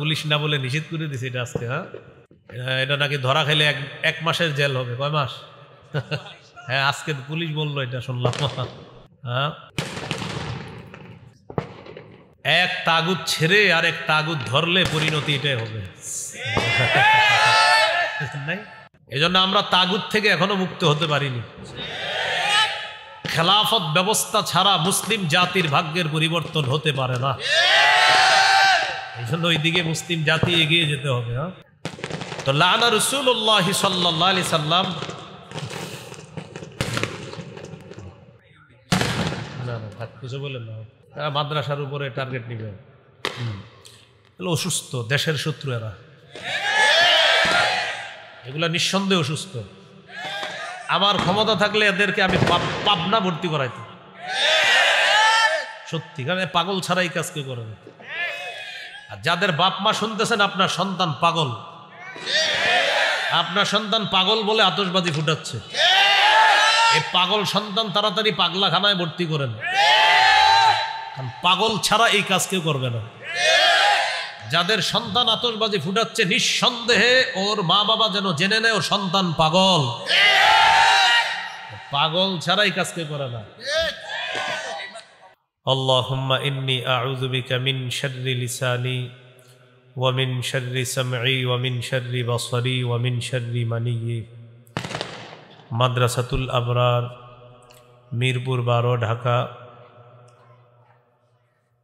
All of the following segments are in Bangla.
পুলিশ না বলে নিষেধ করে দিছে এটা আজকে। হ্যাঁ, এটা নাকি ধরা খেলে এক মাসের জেল হবে। কয় মাস? হ্যাঁ, আজকে পুলিশ বললো, এটা শুনলাম। হ্যাঁ, এক তাগুত ছেড়ে আর এক তাগুত ধরলে পরিণতি এটাই হবে। এজন্য আমরা তাগুত থেকে এখনো মুক্ত হতে পারিনি। খেলাফত ব্যবস্থা ছাড়া মুসলিম জাতির ভাগ্যের পরিবর্তন হতে পারে না। এই জন্য ওইদিকে মুসলিম জাতি এগিয়ে যেতে হবে। তো লানা রাসূলুল্লাহ সাল্লাল্লাহু আলাইহি সাল্লাম, না না থাক, কিছু বলেন না, মাদ্রাসার উপরে টার্গেট নিবে। অসুস্থ, দেশের শত্রু এরা, এগুলা নিঃসন্দেহে অসুস্থ। আমার ক্ষমতা থাকলে এদেরকে আমি পাবনা ভর্তি করাইতাম, সত্যি, কারণ পাগল ছাড়াই কাজ কেউ করে না। আর যাদের বাপ মা শুনতেছেন, আপনার সন্তান পাগল, আপনার সন্তান পাগল বলে আতশবাজি ফুটাচ্ছে, এই পাগল সন্তান তাড়াতাড়ি পাগলাখানায় ভর্তি করেন, কারণ পাগল ছাড়া এই কাজ কেউ করবে না। যাদের সন্তান আতশবাজি ফুটাচ্ছে, নিঃসন্দেহে ওর মা বাবা যেন জেনে নেয় ওর সন্তান পাগল, পাগল ছাড়া এই কাজ কেউ করে না। আল্লাহুম্মা ইন্নী আউযু বিকা মিন শাররি লিসানি ওয়া মিন শাররি সামঈ ওয়া মিন শাররি বাসারি ওয়া মিন শাররি মানিয়্যি। মাদ্রাসাতুল আবরার, মিরপুর 12, ঢাকা,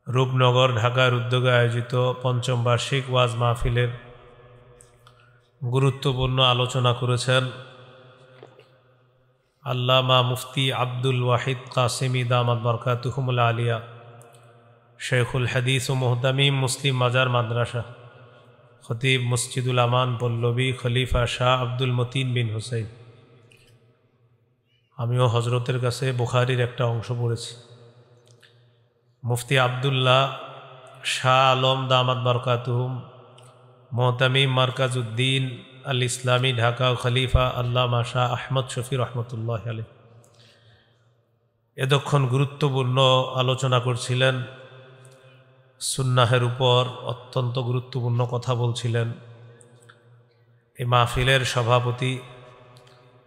রূপনগর, ঢাকার উদ্যোগে আয়োজিত পঞ্চম বার্ষিক ওয়াজ মাহফিলের গুরুত্বপূর্ণ আলোচনা করেছেন আল্লামা মুফতি আব্দুল ওয়াহিদ কাসেমি দামাত বরকাতুহুমুল আলিয়া, শেখুল হাদিস ও মুহতামিম মুসলিম মাজার মাদ্রাসা, খতিব মসজিদুল আমান পল্লবী, খলিফা শাহ আব্দুল মতিন বিন হুসাইন। আমিও হজরতের কাছে বুখারীর একটা অংশ পড়েছি। মুফতি আবদুল্লাহ শাহ আলম দামাত বরকাতুহুম, মুহতামিম মারকাজউদ্দিন আল ইসলামী ঢাকা, খলিফা আল্লামা শাহ আহমদ শফি রহমতুল্লাহ আলাইহ এতক্ষণ গুরুত্বপূর্ণ আলোচনা করছিলেন, সুন্নাহের উপর অত্যন্ত গুরুত্বপূর্ণ কথা বলছিলেন। এই মাহফিলের সভাপতি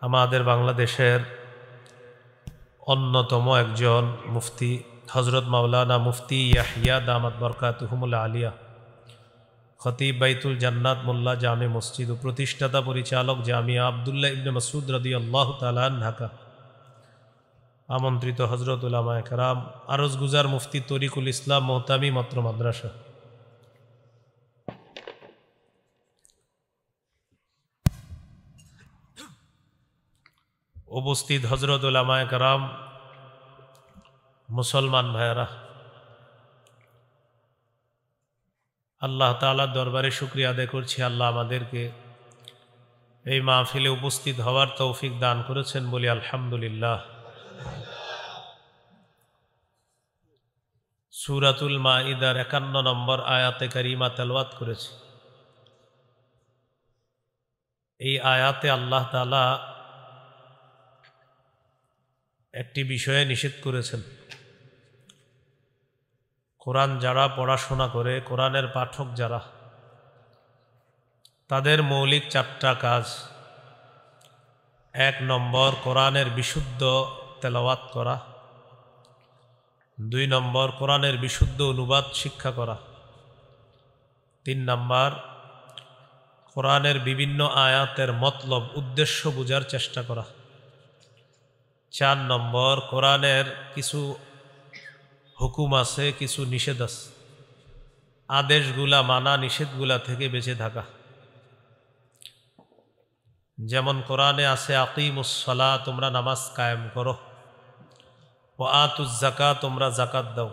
আমাদের বাংলাদেশের অন্যতম একজন মুফতি হজরত মাওলানা মুফতি ইয়াহিয়া দামাত বরকাতুহুমুল আলিয়া, খতিব বাইতুল জান্নাত মোল্লা জামে মসজিদ ও প্রতিষ্ঠাতা পরিচালক জামিয়া আবদুল্লাহ ইবনে মাসউদ রাদিয়াল্লাহু তাআলা আনহু, ঢাকা। আমন্ত্রিত হজরত উলামায়ে কেরাম, আরজ গুজার মুফতি তরিকুল ইসলাম মুহতামি মাত্র মাদ্রাসা, উপস্থিত হজরত উলামায়ে কেরাম, মুসলমান ভাইয়েরা, আল্লাহ তাআলার দরবারে শুকরিয়া আদায় করছি, আল্লাহ আমাদেরকে এই মাহফিলে উপস্থিত হওয়ার তৌফিক দান করেছেন, বলি আলহামদুলিল্লাহ। সূরাতুল মাইদার 51 নম্বর আয়াতে কারিমা তেলাওয়াত করেছি। এই আয়াতে আল্লাহ তাআলা একটি বিষয়ে নিষেধ করেছেন। কোরআন যারা পড়াশোনা করে, কোরআনের পাঠক যারা, তাদের মৌলিক 4টা কাজ। 1 নম্বর কোরআনের বিশুদ্ধ তেলাওয়াত করা, 2 নম্বর কোরআনের বিশুদ্ধ অনুবাদ শিক্ষা করা, 3 নম্বর কোরআনের বিভিন্ন আয়াতের মতলব উদ্দেশ্য বোঝার চেষ্টা করা, 4 নম্বর কোরআনের কিছু হুকুম আছে, কিছু নিষেধ আছে, আদেশগুলা মানা, নিষেধগুলা থেকে বেঁচে থাকা। যেমন কোরআনে আছে আকিমুস সালাহ, তোমরা নামাজ কায়েম করো, ওয়া আতুজ যাকাত, তোমরা যাকাত দাও,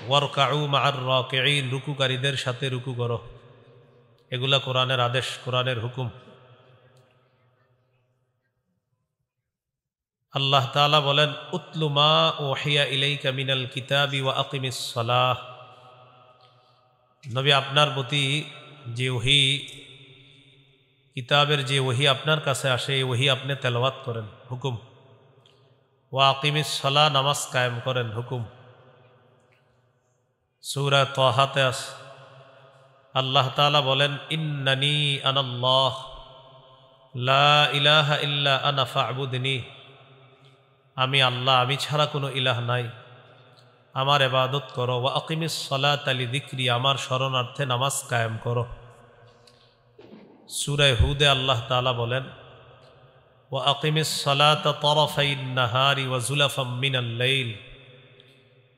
ওয়ারকাউ মা'আর রাকিঈন, রুকুকারীদের সাথে রুকু করো। এগুলা কোরআনের আদেশ, কোরআনের হুকুম। আল্লাহ তাআলা বলেন, উতলু মা উহিয়া ইলাইকা মিনাল কিতাবি ওয়া আকিমিস সালাহ। নবী, আপনার প্রতি যে ওহী, কিতাবের যে ওহী আপনার কাছে আসে, এই ওহী আপনি তেলাওয়াত করেন, হুকুম। ওয়া আকিমিস সালাহ, নামাজ কায়েম করেন, হুকুম। সূরা তাহাতে আছে, আল্লাহ তাআলা বলেন, ইন্নানি আনাল্লাহ লা ইলাহা ইল্লা আনা ফা'বুদনি, আমি আল্লাহ, আমি ছাড়া কোনো ইলাহ নাই, আমার ইবাদত করো। ওয়া আকিমিস সালাতা লিযিকরি, আমার শরণার্থে নামাজ কায়েম করো। সূরা হুদে আল্লাহ তাআলা বলেন, ওয়া আকিমিস সালাতা তারাফাইন নাহারি ওয়া যুলাফাম মিনাল লাইল,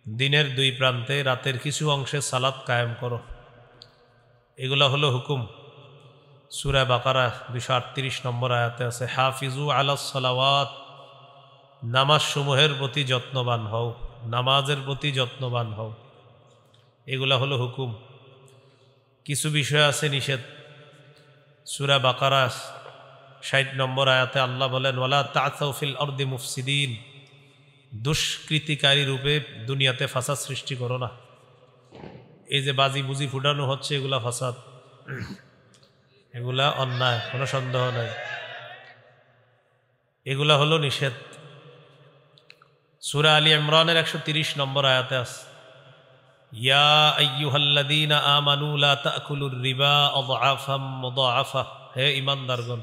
দিনের দুই প্রান্তে রাতের কিছু অংশে সালাত কায়েম করো। এগুলা হলো হুকুম। সূরা বাকারা 238 নম্বর আয়াতে আছে, হাফিজু আলাস সালাওয়াত, নামাজ সমূহের প্রতি যত্নবান হও, নামাজের প্রতি যত্নবান হও। এগুলা হলো হুকুম। কিছু বিষয় আছে নিষেধ। সূরা বাকারা 60 নম্বর আয়াতে আল্লাহ বলেন, ওয়ালা তা'সাউ ফিল আরদি মুফসিদিন, দুষ্কৃতিকারী রূপে দুনিয়াতে ফাসাদ সৃষ্টি করো না। এই যে বাজি বুজি ফুটানো হচ্ছে, এগুলা ফাসাদ, এগুলা অন্যায়, কোনো সন্দেহ নাই। এগুলা হলো নিষেধ। সূরা আলী ইমরানের 130 নম্বর আয়াতে আছে, ইয়া আইয়ুহাল্লাযীনা আমানু লা তা'কুলুর রিবা আযআফাম মুযাআফা, হে ঈমানদারগণ,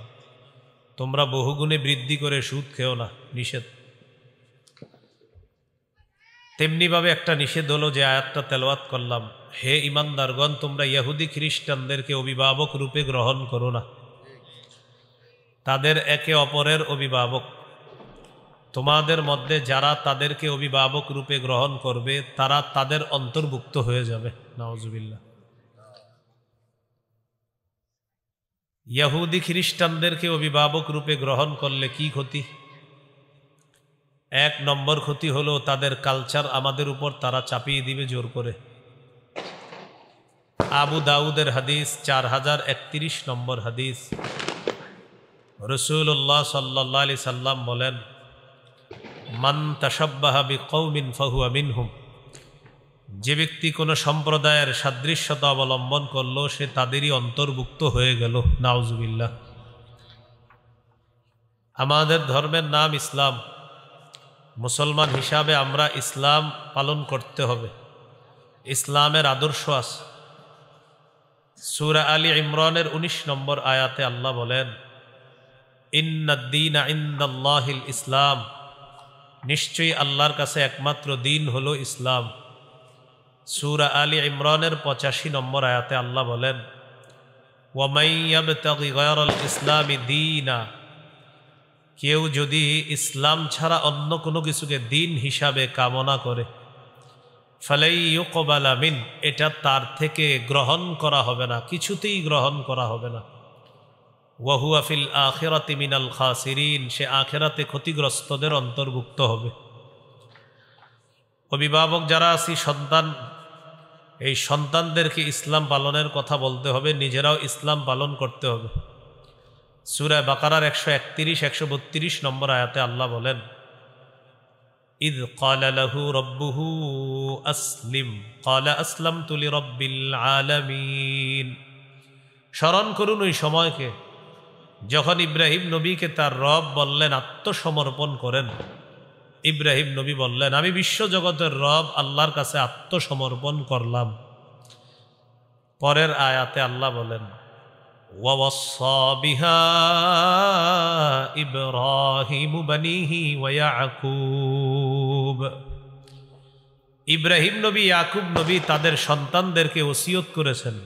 তোমরা বহুগুণে বৃদ্ধি করে সুদ খেও না, নিষেধ। তেমনিভাবে একটা নিষেধ হলো যে আয়াতটা তেলাওয়াত করলাম, হে ঈমানদারগণ, তোমরা ইহুদি খ্রিস্টানদেরকে অভিভাবক রূপে গ্রহণ করো না, তাদের একে অপরের অভিভাবক। তোমাদের মধ্যে যারা তাদেরকে অভিভাবক রূপে গ্রহণ করবে তারা তাদের অন্তর্ভুক্ত হয়ে যাবে। নাউজুবিল্লাহ। ইহুদি খ্রিস্টানদেরকে অভিভাবক রূপে গ্রহণ করলে কি ক্ষতি? এক নম্বর ক্ষতি হলো তাদের কালচার আমাদের উপর তারা চাপিয়ে দিবে জোর করে। আবু দাউদের হাদিস 4031 নম্বর হাদিস, রাসূলুল্লাহ সাল্লাল্লাহু আলাইহি সাল্লাম বলেন, মান তাশাব্বাহা বিকওমিন ফাহুয়া মিনহুম, যে ব্যক্তি কোনো সম্প্রদায়ের সাদৃশ্যতা অবলম্বন করলো সে তাদেরই অন্তর্ভুক্ত হয়ে গেল। নাউজুবিল্লাহ। আমাদের ধর্মের নাম ইসলাম। মুসলমান হিসাবে আমরা ইসলাম পালন করতে হবে। ইসলামের আদর্শ আছে। সূরা আলী ইমরানের 19 নম্বর আয়াতে আল্লাহ বলেন, ইন্নাদ-দীনা ইনদাল্লাহিল ইসলাম, নিশ্চয়ই আল্লাহর কাছে একমাত্র দিন হলো ইসলাম। সূরা আলী ইমরানের 85 নম্বর আয়াতে আল্লাহ বলেন, ওয়া মান ইয়াবতাগি গায়রাল ইসলামি দীনা, কেউ যদি ইসলাম ছাড়া অন্য কোনো কিছুকে দিন হিসাবে কামনা করে, ফালাই ইউকবালা মিন, এটা তার থেকে গ্রহণ করা হবে না, কিছুতেই গ্রহণ করা হবে না। ওয়া হুয়া ফিল আখিরাতি মিনাল খাসিরিন, সে আখিরাতে ক্ষতিগ্রস্তদের অন্তর্ভুক্ত হবে। অভিভাবক যারা আছি, সন্তান, এই সন্তানদেরকে ইসলাম পালনের কথা বলতে হবে, নিজেরাও ইসলাম পালন করতে হবে। সূরা বাকারার 131-132 নম্বর আয়াতে আল্লাহ বলেন, ইয ক্বালা লাহু রাব্বুহু আসলিম ক্বালা আসলামতু লিরাব্বিল আলামিন। স্মরণ করুন ওই সময়কে যখন ইব্রাহিম নবীকে তার রব বললেন আত্মসমর্পণ করেন। ইব্রাহিম নবী বললেন, আমি বিশ্বজগতের রব আল্লাহর কাছে আত্মসমর্পণ করলাম। পরের আয়াতে আল্লাহ বলেন, ওয়াওয়াসসা বিহা ইব্রাহিমু বানিহি ওয়া ইয়াকুব। ইব্রাহিম নবী, ইয়াকুব নবী তাদের সন্তানদেরকে ওসিয়ত করেছেন,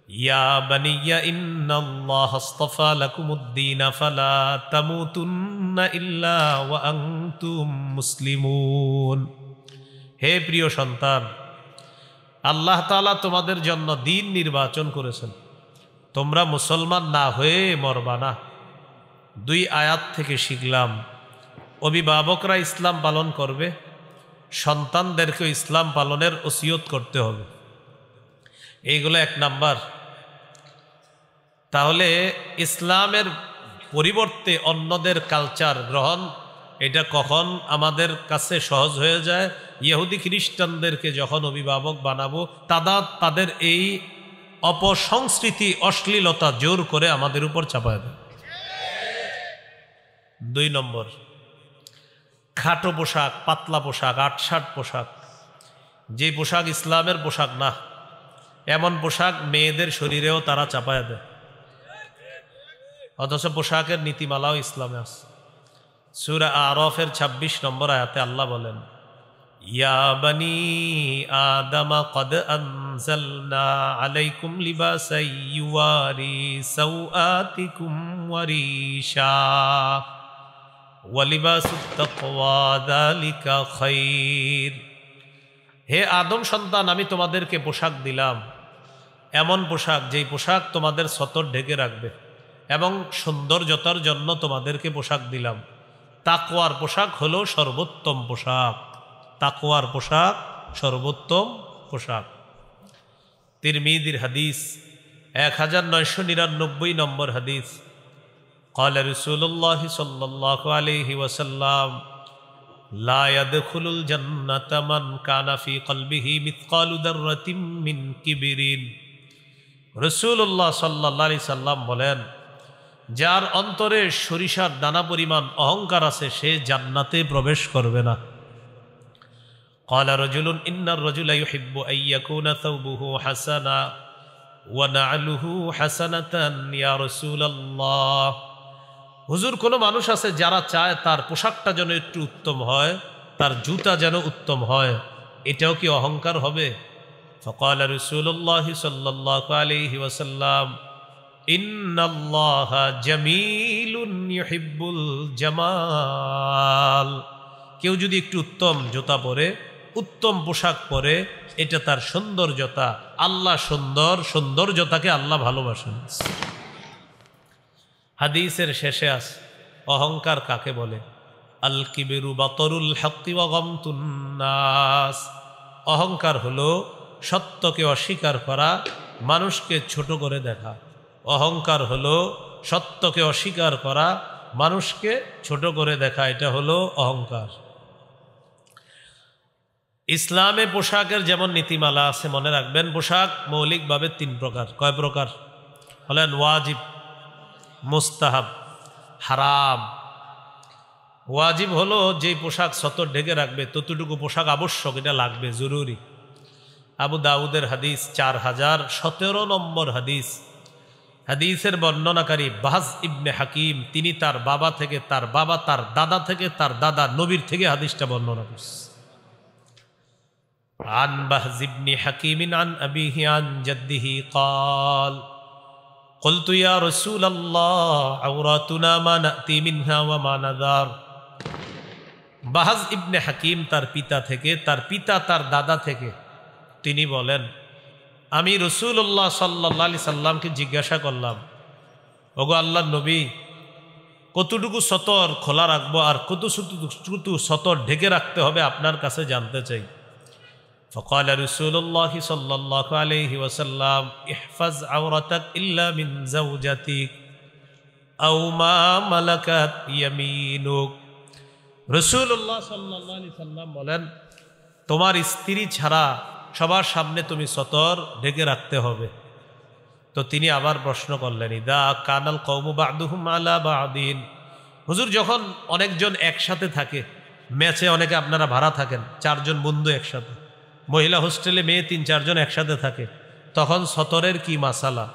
ইয়া বানিয়া ইন্নাল্লাহা আসতাফা লাকুমুদ-দীন ফালা তামুতুন্না ইল্লা ওয়া আনতুম মুসলিমুন। হে প্রিয় সন্তান, আল্লাহ তাআলা তোমাদের জন্য দিন নির্বাচন করেছেন, তোমরা মুসলমান না হয়ে মরবা না। 2 আয়াত থেকে শিখলাম অভিভাবকরা ইসলাম পালন করবে, সন্তানদেরকে ইসলাম পালনের ওসিয়ত করতে হবে। এইগুলো 1 নাম্বার। তাহলে ইসলামের পরিবর্তে অন্যদের কালচার গ্রহণ, এটা কখন আমাদের কাছে সহজ হয়ে যায়? ইহুদি খ্রিস্টানদেরকে যখন অভিভাবক বানাবো, তাদের এই অপসংস্কৃতি, অশ্লীলতা জোর করে আমাদের উপর চাপায় দেয়। 2 নম্বর, খাটো পোশাক, পাতলা পোশাক, আটশাট পোশাক, যে পোশাক ইসলামের পোশাক না, এমন পোশাক মেয়েদের শরীরেও তারা চাপায় দেয়, অথচ পোশাকের নীতিমালাও ইসলামে আছে। সূরা আরাফের ২৬ নম্বর আয়াতে আল্লাহ বলেন, ইয়া বানি আদম কদ আনজালনা আলাইকুম লিবাসান ইউয়ারি সাওআতিকুম ওয়া রিশা ওয়া লিবাসুত তাকওয়া যালিকা খায়র। হে আদম সন্তান, আমি তোমাদেরকে পোশাক দিলাম, এমন পোশাক যেই পোশাক তোমাদের সতর ঢেকে রাখবে, এবং সৌন্দর্যতার জন্য তোমাদেরকে পোশাক দিলাম। তাকওয়ার পোশাক হলো সর্বোত্তম পোশাক, তাকওয়ার পোশাক সর্বোত্তম পোশাক। তিরমিজির হাদিস 1999 নম্বর হাদিস, قال رسول الله صلى الله عليه وسلم لا يدخل الجنة من كان في قلبه مثقال ذرة من كبر। রাসূলুল্লাহ সাল্লাল্লাহু আলাইহি সাল্লাম বলেন, যার অন্তরে সরিষার দানা পরিমাণ অহংকার আছে সে জান্নাতে প্রবেশ করবে না। قال رجل إن الرجل يحب أن يكون ثوبه حسنا ونعله حسنة يا رسول الله। হুজুর, কোন মানুষ আছে যারা চায় তার পোশাকটা যেন একটু উত্তম হয়, তার জুতা যেন উত্তম হয়, এটাও কি অহংকার হবে? فقال رسول الله صلى الله عليه وسلم إن الله جميل يحب الجمال। কেউ যদি একটু উত্তম জুতা পরে, উত্তম পোশাক পরে, এটা তার সৌন্দর্যতা। আল্লাহ সুন্দর, সৌন্দর্যতাকে আল্লাহ ভালোবাসেন। হাদিসের শেষে আছে অহংকার কাকে বলে। আল কিবিরু বাতরুল হাক্কি ওয়া গামতুন নাস। অহংকার হলো সত্যকে অস্বীকার করা, মানুষকে ছোট করে দেখা। অহংকার হলো সত্যকে অস্বীকার করা, মানুষকে ছোট করে দেখা, এটা হলো অহংকার। ইসলামে পোশাকের যেমন নীতিমালা আছে, মনে রাখবেন পোশাক মৌলিকভাবে 3 প্রকার। কয় প্রকার? হলেন ওয়াজিব, মুস্তাহাব, হারাম। ওয়াজিব হলো যেই পোশাক সতর ঢেকে রাখবে, ততটুকু পোশাক আবশ্যক, এটা লাগবে, জরুরি। আবু দাউদের হাদিস 4017 নম্বর হাদিস। হাদিসের বর্ণনাকারী বাহজ ইবনে হাকিম, তিনি তার বাবা থেকে, তার বাবা তার দাদা থেকে, তার দাদা নবীর থেকে হাদিসটা বর্ণনা করছে। عن بهز بن حكيم عن أبيه عن جده قال قلت يا رسول الله عوراتنا ما نأتي منها وما نذار। বাহজ ইবনে হাকিম তার পিতা থেকে, তার পিতা তার দাদা থেকে, তিনি বলেন, আমি রাসূলুল্লাহ সাল্লাল্লাহু আলাইহি সাল্লামকে জিজ্ঞাসা করলাম, ওগো আল্লাহর নবী, কতটুকু সতর খোলা রাখবো আর কতটুকু সতর ঢেকে রাখতে হবে আপনার কাছে জানতে চাই। فقال رسول الله صلى الله عليه وسلم احفظ عورتك إلا من زوجتك أو ما ملكت يمينك। রাসূলুল্লাহ সাল্লাল্লাহু আলাইহি সাল্লাম বলেন, তোমার স্ত্রী ছাড়া সবার সামনে তুমি সতর ঢেকে রাখতে হবে। তো তিনি আবার প্রশ্ন করলেন, ইদা কানাল কওমু বা'দুহুম আলা বা'দিন। হুজুর, যখন অনেকজন একসাথে থাকে, ম্যাচে অনেকে আপনারা ভাড়া থাকেন, 4 জন বন্ধু একসাথে, মহিলা হোস্টেলে মেয়ে 3-4 জন একসাথে থাকে, তখন সতরের কি মাসালা?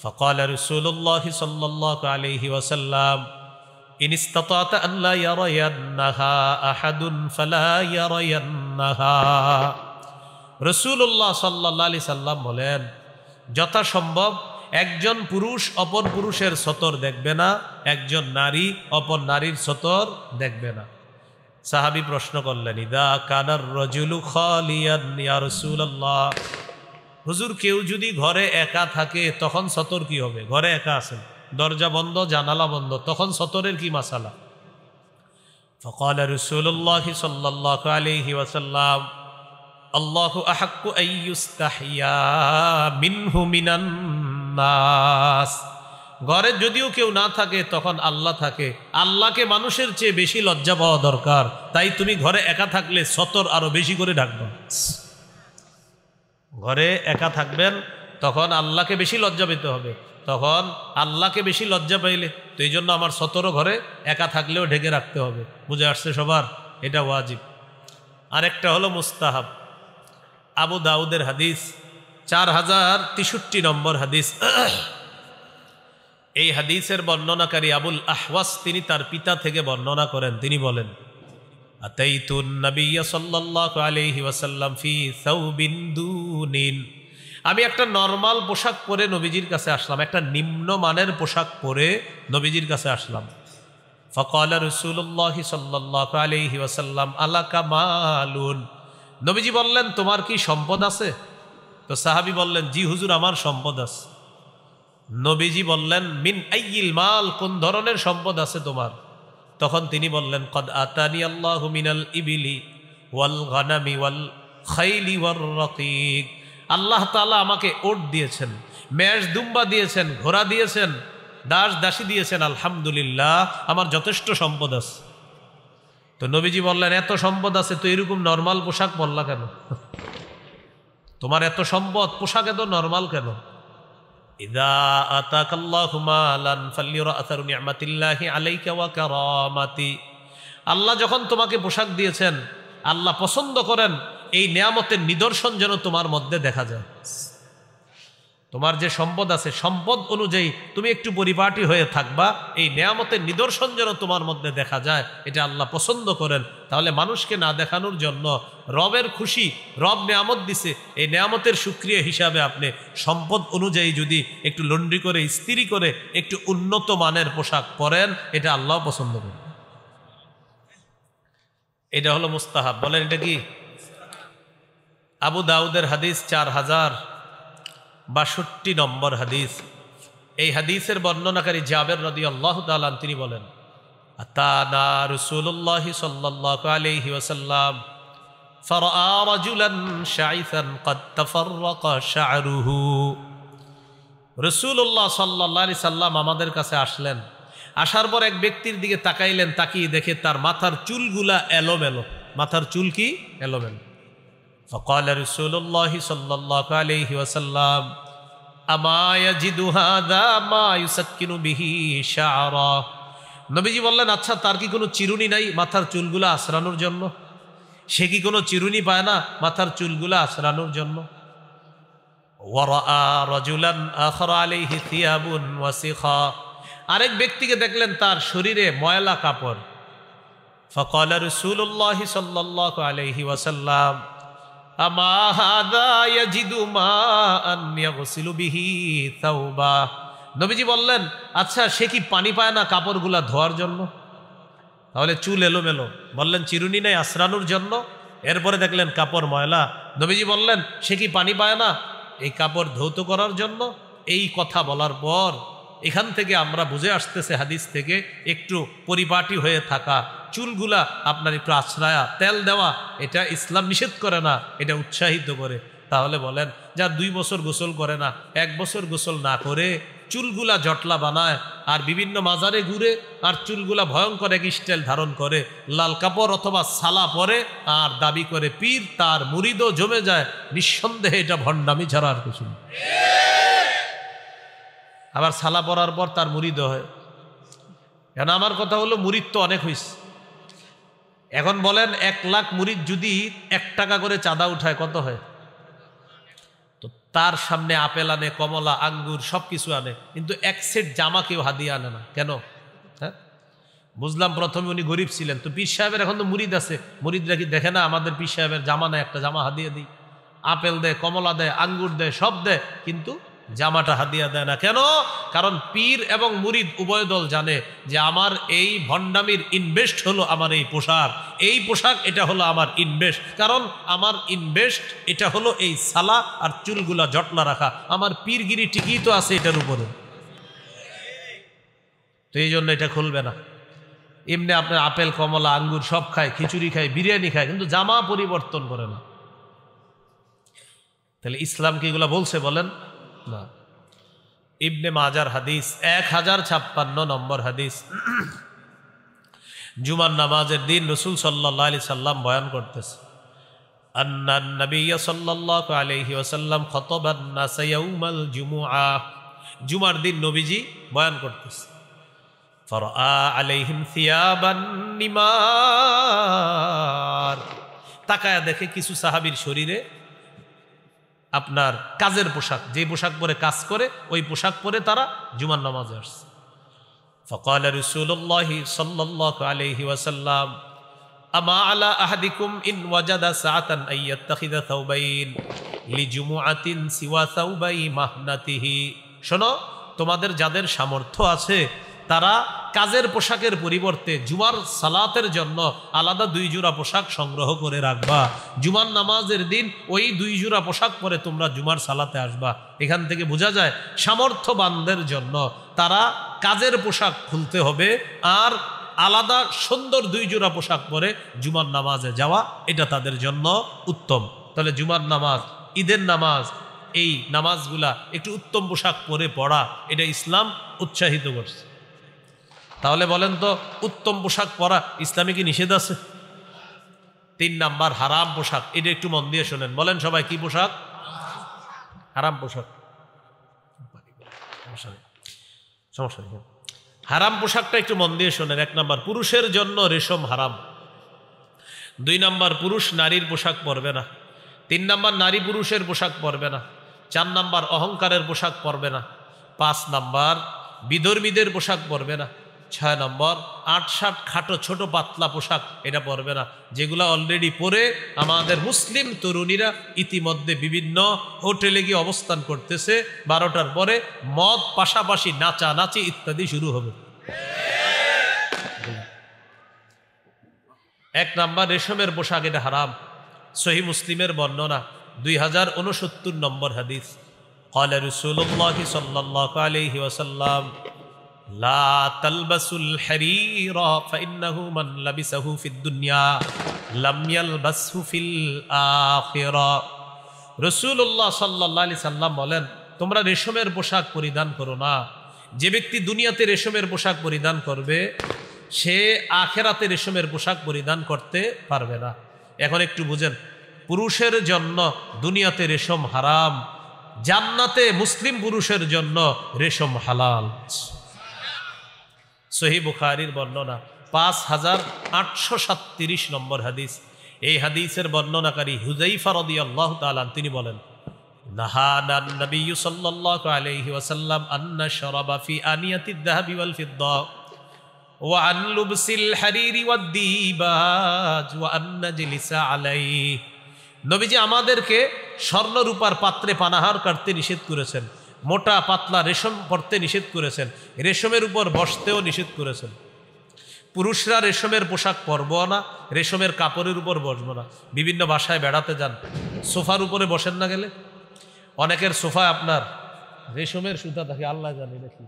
ফাকালা রাসূলুল্লাহ সাল্লাল্লাহু আলাইহি ওয়াসাল্লাম ইন ইসতাতা'তা আন লা ইয়ারায়ান্নাহা আহাদুন ফালা ইয়ারায়ান্নাহা। রাসূলুল্লাহ সাল্লাল্লাহু আলাইহি সাল্লাম বলেন, যথাসম্ভব একজন পুরুষ অপর পুরুষের সতর দেখবে না, একজন নারী অপর নারীর সতর দেখবে না। সাহাবী প্রশ্ন করলেন, ইদা কানার রাজুলু খালিয়ান ইয়া রাসূলুল্লাহ। হুজুর, কেউ যদি ঘরে একা থাকে তখন সতর কি হবে? ঘরে একা আছেন, দরজা বন্ধ, জানালা বন্ধ, তখন সতরের কি মাসালা? ফাকালা রাসূলুল্লাহ সাল্লাল্লাহু আলাইহি ওয়াসাল্লাম আল্লাহু আহাক্কু আন ইউস্তাহিয়া মিনহু মিনান নাস। ঘরে যদিও কেউ না থাকে তখন আল্লাহ থাকে, আল্লাহকে মানুষের চেয়ে বেশি লজ্জা পাওয়া দরকার। তাই তুমি ঘরে একা থাকলে সতর আরো বেশি করে ঢাকবা। ঘরে একা থাকবেন তখন আল্লাহকে বেশি লজ্জা পেতে হবে, তখন আল্লাহকে বেশি লজ্জা পাইলে, তো এই জন্য আমার সতরও ঘরে একা থাকলেও ঢেকে রাখতে হবে। বুঝে আসছে সবার? এটা ওয়াজিব। আরেকটা হলো মুস্তাহাব। আবু দাউদের হাদিস 4063 নম্বর হাদিস। এই হাদিসের বর্ণনাকারী আবুল আহওয়াস তিনি তার পিতা থেকে বর্ণনা করেন। তিনি বলেন, আতাইতুন নবিয়্য সাল্লাল্লাহু আলাইহি ওয়াসাল্লাম ফি সাওবিন দুনিন, আমি একটা নরমাল পোশাক পরে নবীজির কাছে আসলাম, একটা নিম্নমানের পোশাক পরে নবীজির কাছে আসলাম। ফাকালা রাসূলুল্লাহ সাল্লাল্লাহু আলাইহি ওয়াসাল্লাম আলাকা মালুন, নবীজি বললেন তোমার কি সম্পদ আছে? তো সাহাবী বললেন জি হুজুর আমার সম্পদ আছে। নবীজি বললেন মিন আইয়িল মাল, কোন ধরনের সম্পদ আছে তোমার? তখন তিনি বললেন কদ আতানি আল্লাহু মিনাল ইবিলি ওয়াল গানামি ওয়াল খাইলি ওয়ার রাকিক, আল্লাহ তাআলা আমাকে ওট দিয়েছেন, মেষ দুম্বা দিয়েছেন, ঘোড়া দিয়েছেন, দাস দাসী দিয়েছেন, আলহামদুলিল্লাহ আমার যথেষ্ট সম্পদ আছে। তো নবীজি বললেন এত সম্পদ আছে তো এরকম নরমাল পোশাক পরলা কেন? তোমার এত সম্পদ, পোশাক এত নরমাল কেন? ইযা আতাকাল্লাহু মালান ফালিরা আসারু নি'মাতিল্লাহি আলাইকা ওয়া কারামাতি, আল্লাহ যখন তোমাকে পোশাক দিয়েছেন, আল্লাহ পছন্দ করেন এই নিয়ামতের নিদর্শন যেন তোমার মধ্যে দেখা যায়। তোমার যে সম্পদ আছে সম্পদ অনুযায়ী তুমি একটু পরিপাটি হয়ে থাকবা, এই নিয়ামতের নিদর্শন যেন তোমার মধ্যে দেখা যায়, এটা আল্লাহ পছন্দ করেন। তাহলে মানুষকে না দেখানোর জন্য রবের খুশি, রব নিয়ামত দিছে, এই নিয়ামতের সুক্রিয়া হিসাবে আপনি সম্পদ অনুযায়ী যদি একটু লন্ড্রি করে ইস্ত্রি করে একটু উন্নত মানের পোশাক পরেন, এটা আল্লাহ পছন্দ করেন। এটা হলো মুস্তাহাব। বলেন এটা কি? আবু দাউদের হাদিস 4062 নম্বর হাদিস। এই হাদিসের বর্ণনাকারী জাবের রাদিয়াল্লাহু তাআলা তিনি বলেন, আতানা রাসূলুল্লাহ সাল্লাল্লাহু আলাইহি ওয়াসাল্লাম ফারাআ রাজুলান শাইসান ক্বাদ তাফাররাকা শা'রুহু, রাসূলুল্লাহ সাল্লাল্লাহু আলাইহি সাল্লাম আমাদের কাছে আসলেন, আসার পর এক ব্যক্তির দিকে তাকাইলেন, তাকিয়ে দেখে তার মাথার চুলগুলা এলোমেলো, মাথার চুল কি এলোমেলো। فقال رسول الله صلى الله عليه وسلم اما يجد هذا ما يسكن به شعرا, নবীজি বললেন আচ্ছা তার কি কোনো চিরুনি নাই মাথার চুলগুলো আছড়ানোর জন্য? সে কি কোনো চিরুনি পায় না মাথার চুলগুলো আছড়ানোর জন্য? ওয়ারা রাজুলান আখরা আলাইহি থিয়াবুন ওয়াসিখা, আরেক ব্যক্তিকে দেখলেন তার শরীরে ময়লা কাপড়। فقال رسول الله صلى الله عليه وسلم আমা হাযা ইয়াজিদু মাআন ইয়াগসিলু বিহি তাওবা, নবীজি বললেন আচ্ছা সে কি পানি পায় না কাপড়গুলা ধোয়ার জন্য? তাহলে চুল এলোমেলো, বললেন চিরুনি নাই আছড়ানোর জন্য। এরপরে দেখলেন কাপড় ময়লা, নবীজি বললেন সে কি পানি পায় না এই কাপড় ধৌত করার জন্য? এই কথা বলার পর এখান থেকে আমরা বুঝে আসতেছে হাদিস থেকে একটু পরিপাটি হয়ে থাকা, চুলগুলা আপনার একটু আছড়ায়া তেল দেওয়া, এটা ইসলাম নিষেধ করে না, এটা উৎসাহিত করে। তাহলে বলেন যা 2 বছর গোসল করে না, 1 বছর গোসল না করে চুলগুলা জটলা বানায় আর বিভিন্ন মাজারে ঘুরে আর চুলগুলা ভয়ঙ্কর এক স্টাইল ধারণ করে, লাল কাপড় অথবা সালা পরে আর দাবি করে পীর, তার মুরিদও জমে যায়, নিঃসন্দেহে এটা ভণ্ডামি ছাড়া আর কিছু না। আবার সালা পরার পর তার মুরিদও হয়। কেন আমার কথা হলো মুরিদ তো অনেক হয়েছে। এখন বলেন 1 লাখ মুরিদ যদি 1 টাকা করে চাঁদা উঠায় কত হয়? তো তার সামনে আপেল আনে, কমলা, আঙ্গুর সবকিছু আনে, কিন্তু 1 সেট জামা কেউ হাদিয়া আনে না। কেন? হ্যাঁ বুঝলাম প্রথমে উনি গরিব ছিলেন, তো পীর সাহেবের এখন তো মুরিদ আছে, মুরিদরা কি দেখে না আমাদের পীর সাহেবের জামা নেয়, একটা জামা হাদিয়া দিই, আপেল দেয়, কমলা দেয়, আঙ্গুর দেয়, সব দেয়, কিন্তু জামাটা হাদিয়া দেয় না। কেন? কারণ পীর এবং মুরিদ উভয় দল জানে যে আমার এই ভণ্ডামির ইনভেস্ট হলো আমার এই পোশাক, এই পোশাক এটা হলো আমার ইনভেস্ট, কারণ আমার ইনভেস্ট এটা হলো এই সালা আর চুলগুলা জটলা রাখা, আমার পীরগিরি টিকিই তো আছে এটার উপরে, তো এই জন্য এটা খুলবে না। এমনি আপনার আপেল, কমলা, আঙ্গুর সব খায়, খিচুড়ি খায়, বিরিয়ানি খায়, কিন্তু জামা পরিবর্তন করে না। তাহলে ইসলাম কি এগুলা বলছে? বলেন না। ইবনে মাজার হাদিস 1056 নম্বর হাদিস। জুমার নামাজের দিন রাসূল সাল্লাল্লাহু আলাইহি সাল্লাম বয়ান করতেছে, আন্নান নবিয়্য সাল্লাল্লাহু আলাইহি ওয়াসাল্লাম খাতাবান নাস ইয়াউমাল জুমুআ, জুমার দিন নবীজি বয়ান করতেছে। ফারআ আলাইহিম থিয়াবান নিমার, তাকায়া দেখে কিছু সাহাবীর শরীরে আপনার কাজের পোশাক, যে পোশাক পরে কাজ করে ওই পোশাক পরে তারা জুমার নামাজে আসছে। فقال رسول الله صلى الله عليه وسلم أما على أحدكم إن وجد ساعة أن يتخذ ثوبين لجمعة سوى ثوبي مهنته। শোনো, তোমাদের যাদের সামর্থ্য আছে তারা কাজের পোশাকের পরিবর্তে জুমার সালাতের জন্য আলাদা 2 জোড়া পোশাক সংগ্রহ করে রাখবা। জুমার নামাজের দিন ওই 2 জোড়া পোশাক পরে তোমরা জুমার সালাতে আসবা। এখান থেকে বোঝা যায় সামর্থ্যবানদের জন্য তারা কাজের পোশাক খুলতে হবে আর আলাদা সুন্দর 2 জোড়া পোশাক পরে জুমার নামাজে যাওয়া, এটা তাদের জন্য উত্তম। তাহলে জুমার নামাজ, ঈদের নামাজ, এই নামাজগুলা একটু উত্তম পোশাক পরে পড়া, এটা ইসলাম উৎসাহিত করছে। তাহলে বলেন তো, উত্তম পোশাক পরা ইসলামে কি নিষেধ আছে? 3 নাম্বার হারাম পোশাক, এটা একটু মন দিয়ে শোনেন। বলেন সবাই, কি পোশাক? হারাম পোশাক। সমস্যা নেই, হারাম পোশাকটা একটু মন দিয়ে শোনেন। 1 নাম্বার, পুরুষের জন্য রেশম হারাম। 2 নাম্বার, পুরুষ নারীর পোশাক পরবে না। 3 নাম্বার, নারী পুরুষের পোশাক পরবে না। 4 নাম্বার, অহংকারের পোশাক পরবে না। 5 নাম্বার, বিধর্মীদের পোশাক পরবে না। 6 নম্বর, 8-7 খাটো ছোট পাতলা পোশাক এটা পরবে না, যেগুলো অলরেডি পরে আমাদের মুসলিম তরুণীরা ইতিমধ্যে বিভিন্ন হোটেলে গিয়ে অবস্থান করতেছে। 12টার পরে মদ, পাশাপাশি নাচানাচি ইত্যাদি শুরু হবে। 1 নাম্বার, রেশমের পোশাক এটা হারাম। সহিহ মুসলিমের বর্ণনা, 2069 নম্বর হাদিস। قال رسول الله صلى الله عليه وسلم لا تلبسوا الحرير فإنه من لبسه في الدنيا لم يلبسه في الآخرة। রাসূলুল্লাহ সাল্লাল্লাহু আলাইহি সাল্লাম বলেন, তোমরা রেশমের পোশাক পরিধান করো না। যে ব্যক্তি দুনিয়াতে রেশমের পোশাক পরিধান করবে সে আখিরাতে রেশমের পোশাক পরিধান করতে পারবে না। এখন একটু বুঝেন, পুরুষের জন্য দুনিয়াতে রেশম হারাম, জান্নাতে মুসলিম পুরুষের জন্য রেশম হালাল। সহিহ বুখারীর বর্ণনা, 5837 নম্বর হাদিস। এই হাদিসের বর্ণনাকারী হুযায়ফা রাদিয়াল্লাহু তাআলা তিনি বলেন, নাহানান নবী সাল্লাল্লাহু আলাইহি ওয়াসাল্লাম আন নাশরাবা ফি আনিয়াতিদ যাহাবি ওয়াল ফিদ্দা ওয়া আন লুবসিল হারিরি ওয়াদ দিবাজ ওয়া আন নাজলিসা আলাইহি। নবীজি আমাদেরকে স্বর্ণ রূপার পাত্রে পানাহার করতে নিষেধ করেছেন, মোটা পাতলা রেশম পরতে নিষেধ করেছেন, রেশমের উপর বসতেও নিষেধ করেছেন। পুরুষরা রেশমের পোশাক পরব না, রেশমের কাপড়ের উপর বসবো না। বিভিন্ন বাসায় বেড়াতে যান, সোফার উপরে বসেন না, গেলে অনেকের সোফায় আপনার রেশমের সুতা থাকে, আল্লাহ জানে নাকি,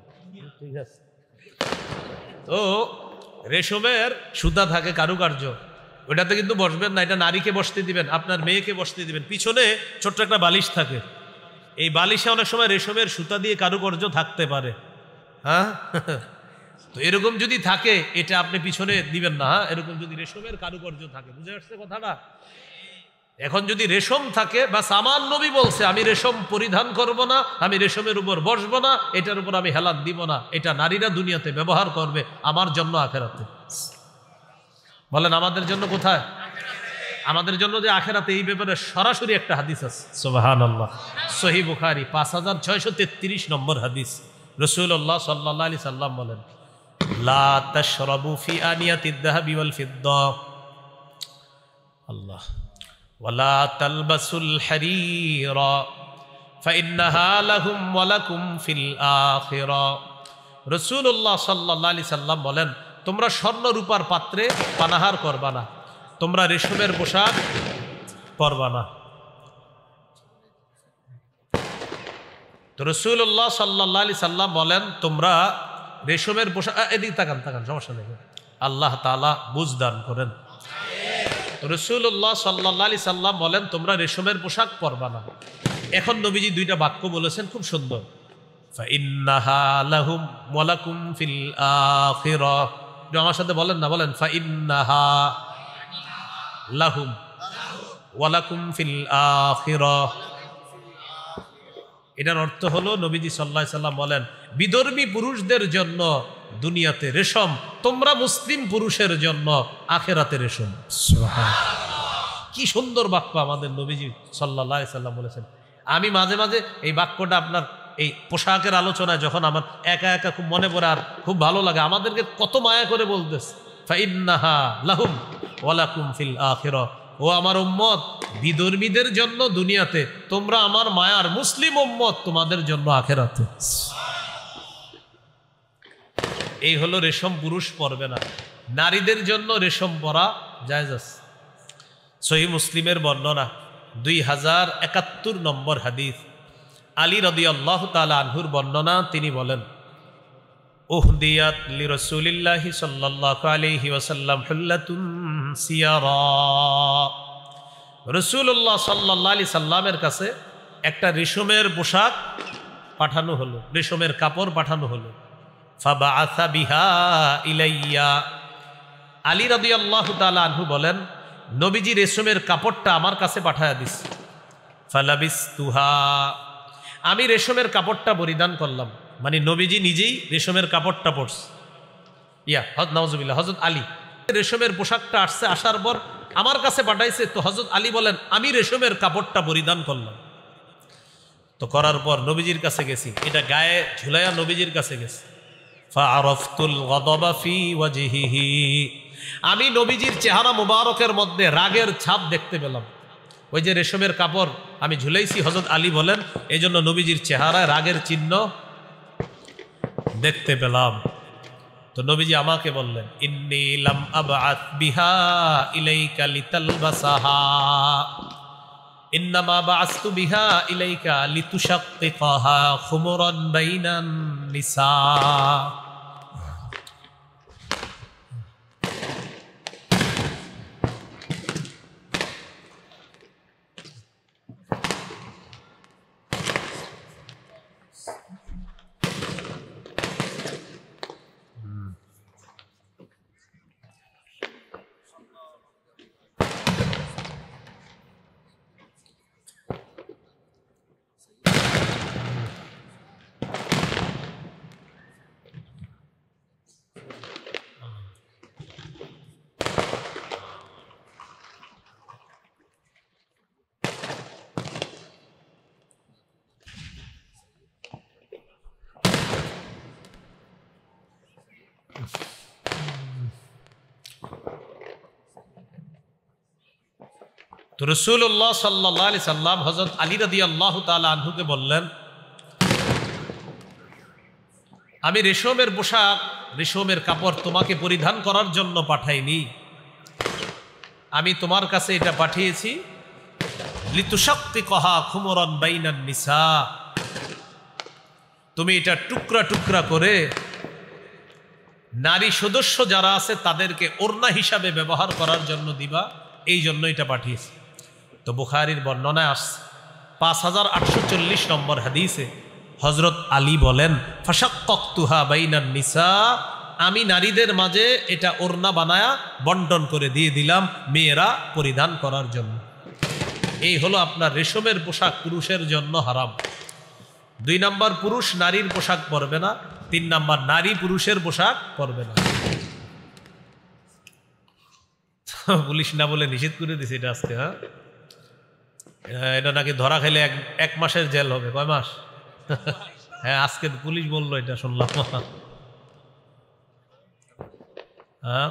ঠিক আছে। তো রেশমের সুতা থাকে, কারুকার্য, ওটাতে কিন্তু বসবেন না। এটা নারীকে বসতে দিবেন, আপনার মেয়েকে বসতে দিবেন। পিছনে ছোট্ট একটা বালিশ থাকে, এই বালিশে অনেক সময় রেশমের সুতা দিয়ে কারুকার্য থাকতে পারে। হ্যাঁ, তো এরকম যদি থাকে এটা আপনি পিছনে দিবেন না। হ্যাঁ, এরকম যদি রেশমের কারুকার্য থাকে, বুঝে আসছে কথাটা? এখন যদি রেশম থাকে, বা আমার নবী বলছে আমি রেশম পরিধান করব না, আমি রেশমের উপর বসবো না, এটার উপর আমি হেলাত দিব না, এটা নারীরা দুনিয়াতে ব্যবহার করবে, আমার জন্য আখেরাতে। বলেন আমাদের জন্য কোথায়? আমাদের জন্য যে আখেরাতে, এই ব্যাপারে সরাসরি একটা হাদিস আছে, সুবহানাল্লাহ। সহিহ বুখারী 5633 নম্বর হাদিস। রাসূলুল্লাহ সাল্লাল্লাহু আলাইহি সাল্লাম বলেন, লা তাশরাবু ফি আনিয়াতিদ যাহাবি ওয়াল ফিদ্দা আল্লাহ ওয়ালা তালবাসুল হারিরা ফাইন্নাহা লাহুম ওয়া লাকুম ফিল আখিরা। রাসূলুল্লাহ সাল্লাল্লাহু আলাইহি সাল্লাম বলেন, তোমরা স্বর্ণ রূপার পাত্রে পানাহার করবা না, তোমরা রেশমের পোশাক পরবা না। তো রাসূলুল্লাহ সাল্লাল্লাহু আলাইহি সাল্লাম বলেন, তোমরা রেশমের পোশাক, এদিকে তাকান তাকান, সমস্যা নেই, আল্লাহ তাআলা বুঝদান করেন। রাসূলুল্লাহ সাল্লাল্লাহু আলাইহি সাল্লাম বলেন, তোমরা রেশমের পোশাক পরবা না। এখন নবীজি 2টা বাক্য বলেছেন, খুব সুন্দর। ফাইন্নাহা লাহুম ওয়া লাকুম ফিল আখিরাহ। আমার সাথে বলেন না, বলেন ফাইন্নাহা লাহুম ওয়া লাকুম ফিল আখিরাহ। এটার অর্থ হলো নবীজি সাল্লাল্লাহু আলাইহি সাল্লাম বলেন, বিধর্মী পুরুষদের জন্য দুনিয়াতে রেশম, তোমরা মুসলিম পুরুষের জন্য আখিরাতে রেশম। সুবহানাল্লাহ, কি সুন্দর বাক্য আমাদের নবীজি সাল্লাল্লাহু আলাইহি সাল্লাম বলেছেন। আমি মাঝে মাঝে এই বাক্যটা আপনার এই পোশাকের আলোচনায় যখন আমার একা একা খুব মনে পড়ে আর খুব ভালো লাগে, আমাদেরকে কত মায়া করে বলতেছে, ফাইন্নাহা লাহুম ওয়া লাকুম ফিল আখিরাহ, ও আমার উম্মত, বিধর্মীদের জন্য দুনিয়াতে, তোমরা আমার মায়ার মুসলিম উম্মত, তোমাদের জন্য আখিরাতে। এই হলো রেশম পুরুষ পরবে না, নারীদের জন্য রেশম পরা জায়েজ আছে। সহিহ মুসলিমের বর্ণনা 2071 নম্বর হাদিস, আলী রাদিয়াল্লাহু তাআলা আনহুর বর্ণনা, তিনি বলেন, উহদিয়াত লিরাসূলিল্লাহি সাল্লাল্লাহু আলাইহি ওয়াসাল্লাম হুল্লাতুন সিয়ারা, রাসূলুল্লাহ সাল্লাল্লাহু আলাইহি সাল্লামের কাছে একটা রেশমের পোশাক পাঠানো হলো, রেশমের কাপড় পাঠানো হলো। ফাবাআসা বিহা ইলাইয়া, আলী রাদিয়াল্লাহু তাআলা আনহু বলেন, নবীজি রেশমের কাপড়টা আমার কাছে পাঠায়া দিস। ফালাবিসতুহা, আমি রেশমের কাপড়টা পরিধান করলাম, মানে নবীজি নিজেই রেশমের কাপড়টা পরছে। নাউজুবিল্লাহ, হযরত আলী রেশমের পোশাকটা আসছে, আসার পর আমার কাছে পাঠাইছে, তো হযরত আলী বলেন আমি রেশমের কাপড়টা পরিধান করলাম। তো করার পর নবীজির কাছে গেছি, এটা গায়ে ঝুলাইয়া নবীজির কাছে গেছি। ফাআরাফতুল গাদাবা ফি ওয়াজহিহি, আমি নবীজির চেহারা মুবারকের মধ্যে রাগের ছাপ দেখতে পেলাম। ওই যে রেশমের কাপড় আমি ঝুলাইছি, হযরত আলী বলেন এই জন্য নবীজির চেহারায় রাগের চিহ্ন দেখতে পেলাম। তো নবীজি আমাকে বললেন, ইন্নী লাম আবআত বিহা ইলাইকা লিতালবাসাহা, ইন্নামা বাআসতু বিহা ইলাইকা লিতুশাক্কিকাহা খুমরান বাইনান নিসা। তো রাসূলুল্লাহ সাল্লাল্লাহু আলাইহি সাল্লাম হযরত আলী রাদিয়াল্লাহু তাআলা আনহুকে বললেন, আমি রেশমের পোশাক, রেশমের কাপড় তোমাকে পরিধান করার জন্য পাঠাইনি, আমি তোমার কাছে এটা পাঠিয়েছি লিতুশাক্কিকাহা খুমরান বাইনান নিসা, তুমি এটা টুকরা টুকরা করে নারী সদস্য যারা আছে তাদেরকে ওড়না হিসাবে ব্যবহার করার জন্য দিবা, এই জন্য এটা পাঠিয়েছি। তো বুখারীর বর্ণনায় আসছে 5840 নম্বর হাদিসে হযরত আলী বলেন, ফাশাক্কাকতুহা বাইনান নিসা, আমি নারীদের মাঝে এটা ওড়না বানায়া বন্টন করে দিয়ে দিলাম মেয়েরা পরিধান করার জন্য। এই হলো আপনার রেশমের পোশাক পুরুষের জন্য হারাম। 2 নাম্বার, পুরুষ নারীর পোশাক পরবে না। 3 নাম্বার, নারী পুরুষের পোশাক পরবে না। পুলিশ না বলে নিষেধ করে দিছে এটা আজকে। হ্যাঁ, এটা নাকি ধরা খাইলে 1 মাসের জেল হবে। কয় মাস? হ্যাঁ, আজকে পুলিশ বললো, এটা শুনলাম। হ্যাঁ,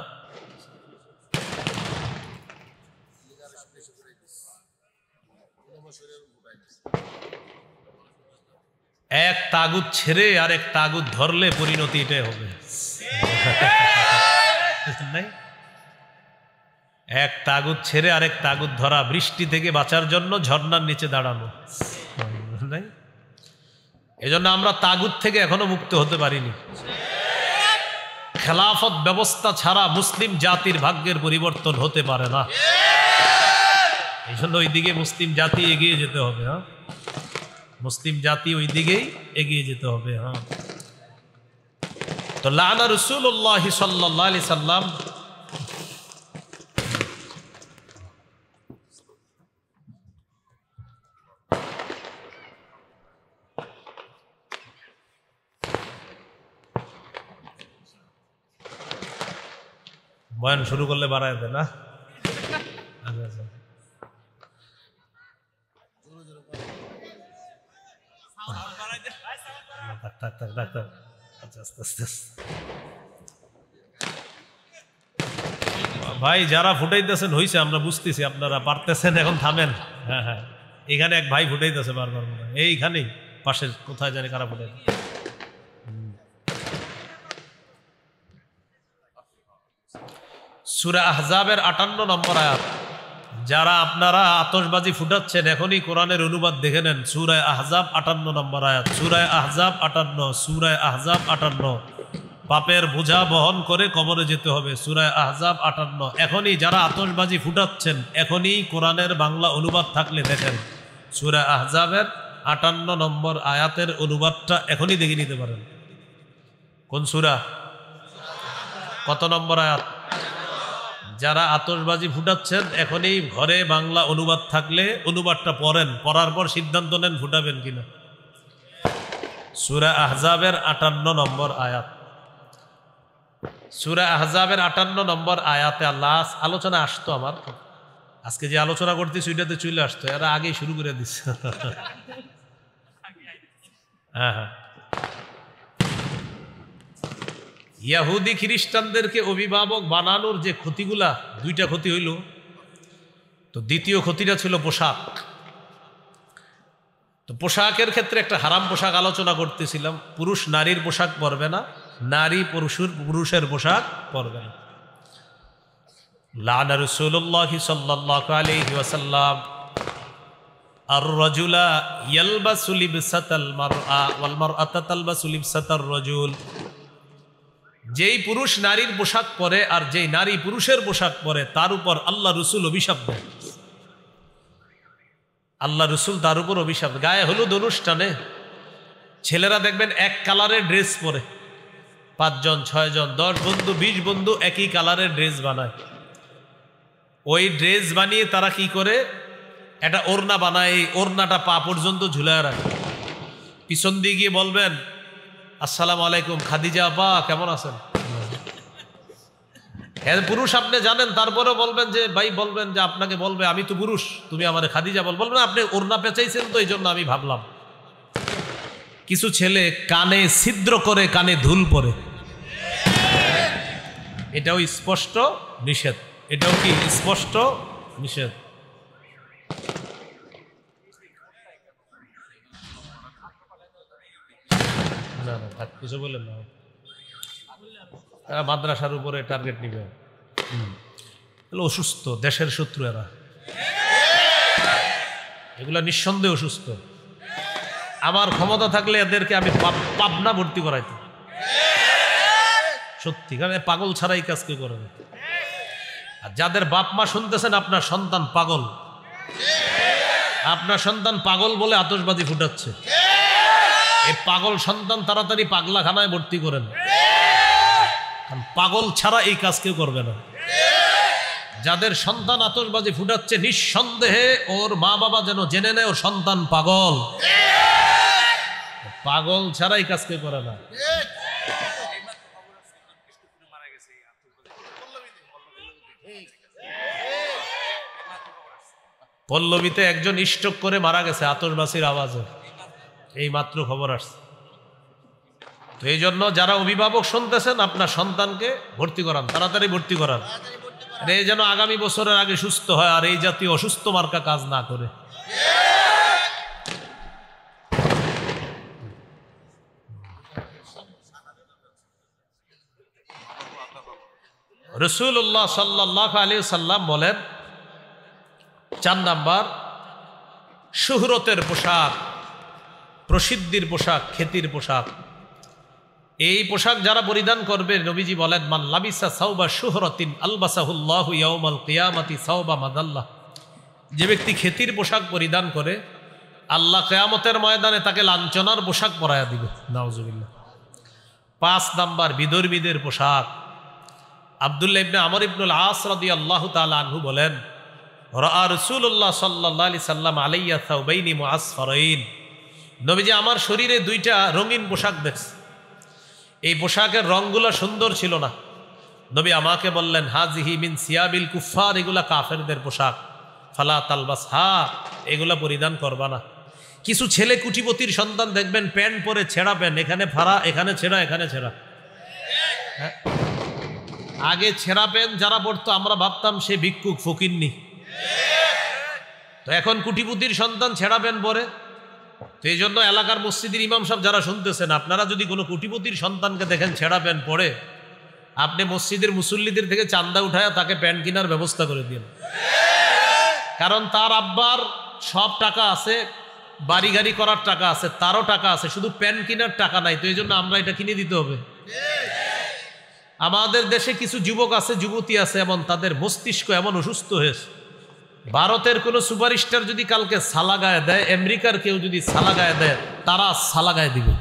এক তাগুত ছেড়ে আর এক তাগুত ধরলে পরিণতি এটাই হবে। এক তাগুত ছেড়ে আরেক তাগুত ধরা, বৃষ্টি থেকে বাঁচার জন্য ঝর্ণার নিচে দাঁড়ানো। এজন্য আমরা তাগুত থেকে এখনো মুক্ত হতে পারিনি। খেলাফত ব্যবস্থা ছাড়া মুসলিম জাতির ভাগ্যের পরিবর্তন হতে পারে না। এই জন্য ওই দিকে মুসলিম জাতি এগিয়ে যেতে হবে। হ্যাঁ, মুসলিম জাতি ওই দিকেই এগিয়ে যেতে হবে। হ্যাঁ, তো লানা রাসূলুল্লাহ সাল্লাল্লাহু আলাইহি সাল্লাম বয়ান শুরু করলে বাড়ায় দেয় না। ডাক্তার আচ্ছা আস্তে আস্তে। ভাই যারা ফুটাইতেছেন হইছে, আমরা বুঝতেছি আপনারা পারতেছেন, এখন থামেন। হ্যাঁ হ্যাঁ, এখানে এক ভাই ফুটাইতেছে বারবার, এইখানেই পাশে কোথায় জানি কারা ফুটাই। সূরা আহজাবের 58 নম্বর আয়াত। যারা আপনারা আতশবাজি ফুটাচ্ছেন এখনই কোরআনের অনুবাদ দেখে নেন। সূরা আহজাব 58 নম্বর আয়াত। সূরা আহজাব 58, সূরা আহজাব 58। পাপের বোঝা বহন করে কবরে যেতে হবে। সূরা আহজাব 58। এখনই যারা আতশবাজি ফুটাচ্ছেন এখনই কোরআনের বাংলা অনুবাদ থাকলে দেখেন। সূরা আহজাবের 58 নম্বর আয়াতের অনুবাদটা এখনই দেখে নিতে পারেন। কোন সূরা, কত নম্বর আয়াত? যারা আতশবাজি ফুটাচ্ছেন এখনই ঘরে বাংলা অনুবাদ থাকলে অনুবাদটা পড়েন, পড়ার পর সিদ্ধান্ত নেন ফুটাবেন কিনা। সূরা আহজাবের 58 নম্বর আয়াত। সূরা আহজাবের 58 নম্বর আয়াতে আল্লাহ আলোচনা আসতো, আমার আজকে যে আলোচনা করতেছি ওইটাতে চলে আসতো, এরা আগেই শুরু করে দিচ্ছে। হ্যাঁ হ্যাঁ, ইহুদি খ্রিস্টানদেরকে অভিভাবক বানানোর যে ক্ষতিগুলা, দুইটা ক্ষতি হইল। তো দ্বিতীয় ক্ষতিটা ছিল পোশাক। তো পোশাকের ক্ষেত্রে একটা হারাম পোশাক আলোচনা করতেছিলাম। পুরুষ নারীর পোশাক পরবে না, নারী পুরুষের পোশাক পরবে না। লানা রাসূলুল্লাহ সাল্লাল্লাহু আলাইহি ওয়াসাল্লাম আর-রাজুলা ইয়ালবাসু লিবসাতাল মারআ ওয়াল মারআতু তালবাসু লিবসাতার রাজুল। যেই পুরুষ নারীর পোশাক পরে আর যেই নারী পুরুষের পোশাক পরে তার উপর আল্লাহ রসুল অভিশাপ দেন। আল্লাহ রসুল তার উপর অভিশাপ। গায়ে হলুদ অনুষ্ঠানে ছেলেরা দেখবেন এক কালারের ড্রেস পরে, 5 জন 6 জন 10 বন্ধু 20 বন্ধু একই কালারের ড্রেস বানায়। ওই ড্রেস বানিয়ে তারা কি করে, একটা ওড়না বানায়, এই ওড়নাটা পা পর্যন্ত ঝুলায় রাখে। পিছন দিয়ে গিয়ে বলবেন আসসালামু আলাইকুম খাদিজা আপা কেমন আছেন। পুরুষ আপনি জানেন, তারপরে বলবেন যে ভাই, বলবেন যে আপনাকে বলবে আমি তো পুরুষ, তুমি আমার খাদিজা বলবেন আপনি ওড়না পেঁচাইছেন তো এই জন্য আমি ভাবলাম। কিছু ছেলে কানে ছিদ্র করে কানে ধুল পরে, এটাও স্পষ্ট নিষেধ। এটাও কি স্পষ্ট নিষেধ। না না থাক, কিছু বললেন না, মাদ্রাসার উপরে টার্গেট নিবে। অসুস্থ, দেশের শত্রু এরা, এগুলা নিঃসন্দেহে অসুস্থ। আমার ক্ষমতা থাকলে এদেরকে আমি পাবনা ভর্তি করাইতাম, সত্যি। কারণ পাগল ছাড়াই কাজ কে করে না। আর যাদের বাপ মা শুনতেছেন আপনার সন্তান পাগল, আপনার সন্তান পাগল বলে আতশবাজি ফুটাচ্ছে, এই পাগল সন্তান তাড়াতাড়ি পাগলাখানায় ভর্তি করেন। কারণ পাগল ছাড়া এই কাজ কেউ করবে না। যাদের সন্তান আতশবাজি ফুটাচ্ছে নিঃসন্দেহে ওর মা বাবা যেন জেনে নেয় ওর সন্তান পাগল। পাগল ছাড়া এই কাজ কেউ করে না। পল্লবীতে একজন স্ট্রোক করে মারা গেছে আতশবাজির আওয়াজে, এই মাত্র খবর আসছে। তো এই জন্য যারা অভিভাবক শুনতেছেন আপনার সন্তানকে ভর্তি করান, তাড়াতাড়ি ভর্তি করান, এই যেন আগামী বছরের আগে সুস্থ হয় আর এই জাতীয় অসুস্থ মার্কা কাজ না করে। রাসূলুল্লাহ সাল্লাল্লাহু আলাইহি সাল্লাম বলেন, 4 নাম্বার শুহরতের পোশাক, প্রসিদ্ধির পোশাক, খ্যাতির পোশাক। এই পোশাক যারা পরিধান করবে, নবীজি বলেন মান লাবিসা সাওবা শুহরাতিন আলবাসাহুল্লাহু ইয়াউমাল কিয়ামাতি সাওবা মাদাল্লাহ। যে ব্যক্তি খ্যাতির পোশাক পরিধান করে আল্লাহ কিয়ামতের ময়দানে তাকে লাঞ্ছনার পোশাক পরায়া দিবে, নাউজুবিল্লাহ। 5 নাম্বার বিধর্মীদের পোশাক। আব্দুল্লাহ ইবনে আমর ইবনুল আস রাদিয়াল্লাহু তাআলা আনহু বলেন, রাআ রাসূলুল্লাহ সাল্লাল্লাহু আলাইহি সাল্লাম আলাইয়া সাওবাইনি মুআসফারাইন। নবীজি আমার শরীরে 2টা রঙিন পোশাক দেখছে, এই পোশাকের রংগুলো সুন্দর ছিল না। নবী আমাকে বললেন হাজিহি মিন সিয়াবিল কুফার, এগুলা কাফেরদের পোশাক, ফালা তালবাসহা, এগুলা পরিধান করবা না। কিছু ছেলে কুটিপতির সন্তান দেখবেন প্যান্ট পরে ছেঁড়া প্যান্ট, এখানে ফাড়া, এখানে ছেঁড়া, এখানে ছেঁড়া। হ্যাঁ, আগে ছেঁড়া প্যান্ট যারা পড়তো আমরা ভাবতাম সে ভিক্ষুক ফকিন্নি, তো এখন কুটিপতির সন্তান ছেঁড়া প্যান্ট পরে। তো এই জন্য এলাকার মসজিদের ইমাম সাহেব যারা শুনতেছেন, আপনারা যদি কোনো কুটিপতির সন্তানকে দেখেন ছেঁড়া প্যান্ট পরে, আপনি মসজিদের মুসল্লিদের থেকে চান্দা উঠায় তাকে প্যান্ট কেনার ব্যবস্থা করে দিন। কারণ তার আব্বার সব টাকা আছে, বাড়ি গাড়ি করার টাকা আছে, তারও টাকা আছে, শুধু প্যান্ট কেনার টাকা নাই। তো এই জন্য আমরা এটা কিনে দিতে হবে। আমাদের দেশে কিছু যুবক আছে, যুবতী আছে, এমন তাদের মস্তিষ্ক এমন অসুস্থ হয়েছে, ভারতের কোনো সুপারস্টার যদি কালকে সালা গায়ে দেয়, আমেরিকার কেউ যদি সালা গায়ে দেয়, তারা সালা গায়ে দিবে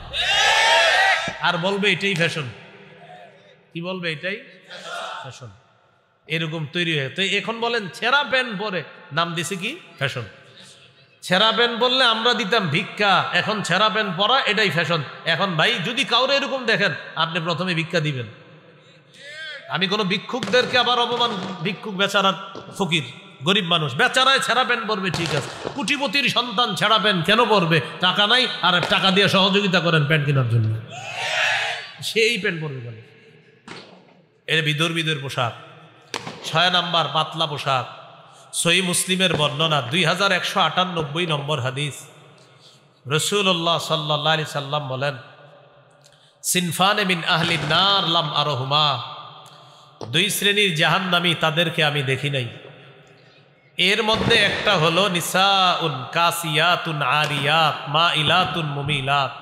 আর বলবে এটাই ফ্যাশন। কি বলবে? এটাই ফ্যাশন। এরকম তৈরি হয়ে, তো এখন বলেন ছেঁড়া প্যান্ট পরে নাম দিছে কি ফ্যাশন। ছেঁড়া প্যান্ট বললে আমরা দিতাম ভিক্ষা, এখন ছেঁড়া প্যান্ট পরা এটাই ফ্যাশন। এখন ভাই যদি কাউরে এরকম দেখেন, আপনি প্রথমে ভিক্ষা দিবেন। আমি কোনো ভিক্ষুকদেরকে আবার অপমান, ভিক্ষুক বেচারা ফকির গরিব মানুষ, বেচারায় ছেঁড়া প্যান্ট পরবে ঠিক আছে, কুটিপতির সন্তান ছেঁড়া প্যান্ট কেন পরবে? টাকা নাই, আর টাকা দিয়ে সহযোগিতা করেন প্যান্ট কেনার জন্য, সেই প্যান্ট পরবে কেন? এর বিধর্মীদের পোশাক। 6 নাম্বার পাতলা পোশাক। সহিহ মুসলিমের বর্ণনা 2198 নম্বর হাদিস, রাসূলুল্লাহ সাল্লাল্লাহু আলাইহি সাল্লাম বলেন, সিনফানে মিন আহলিন নার লাম আরহুমা, 2 শ্রেণীর জাহান্নামী, তাদেরকে আমি দেখি নাই। এর মধ্যে একটা হলো নিসাউন কাসিয়াতুন আরিয়াত মাইলাতুন মুমিলাত।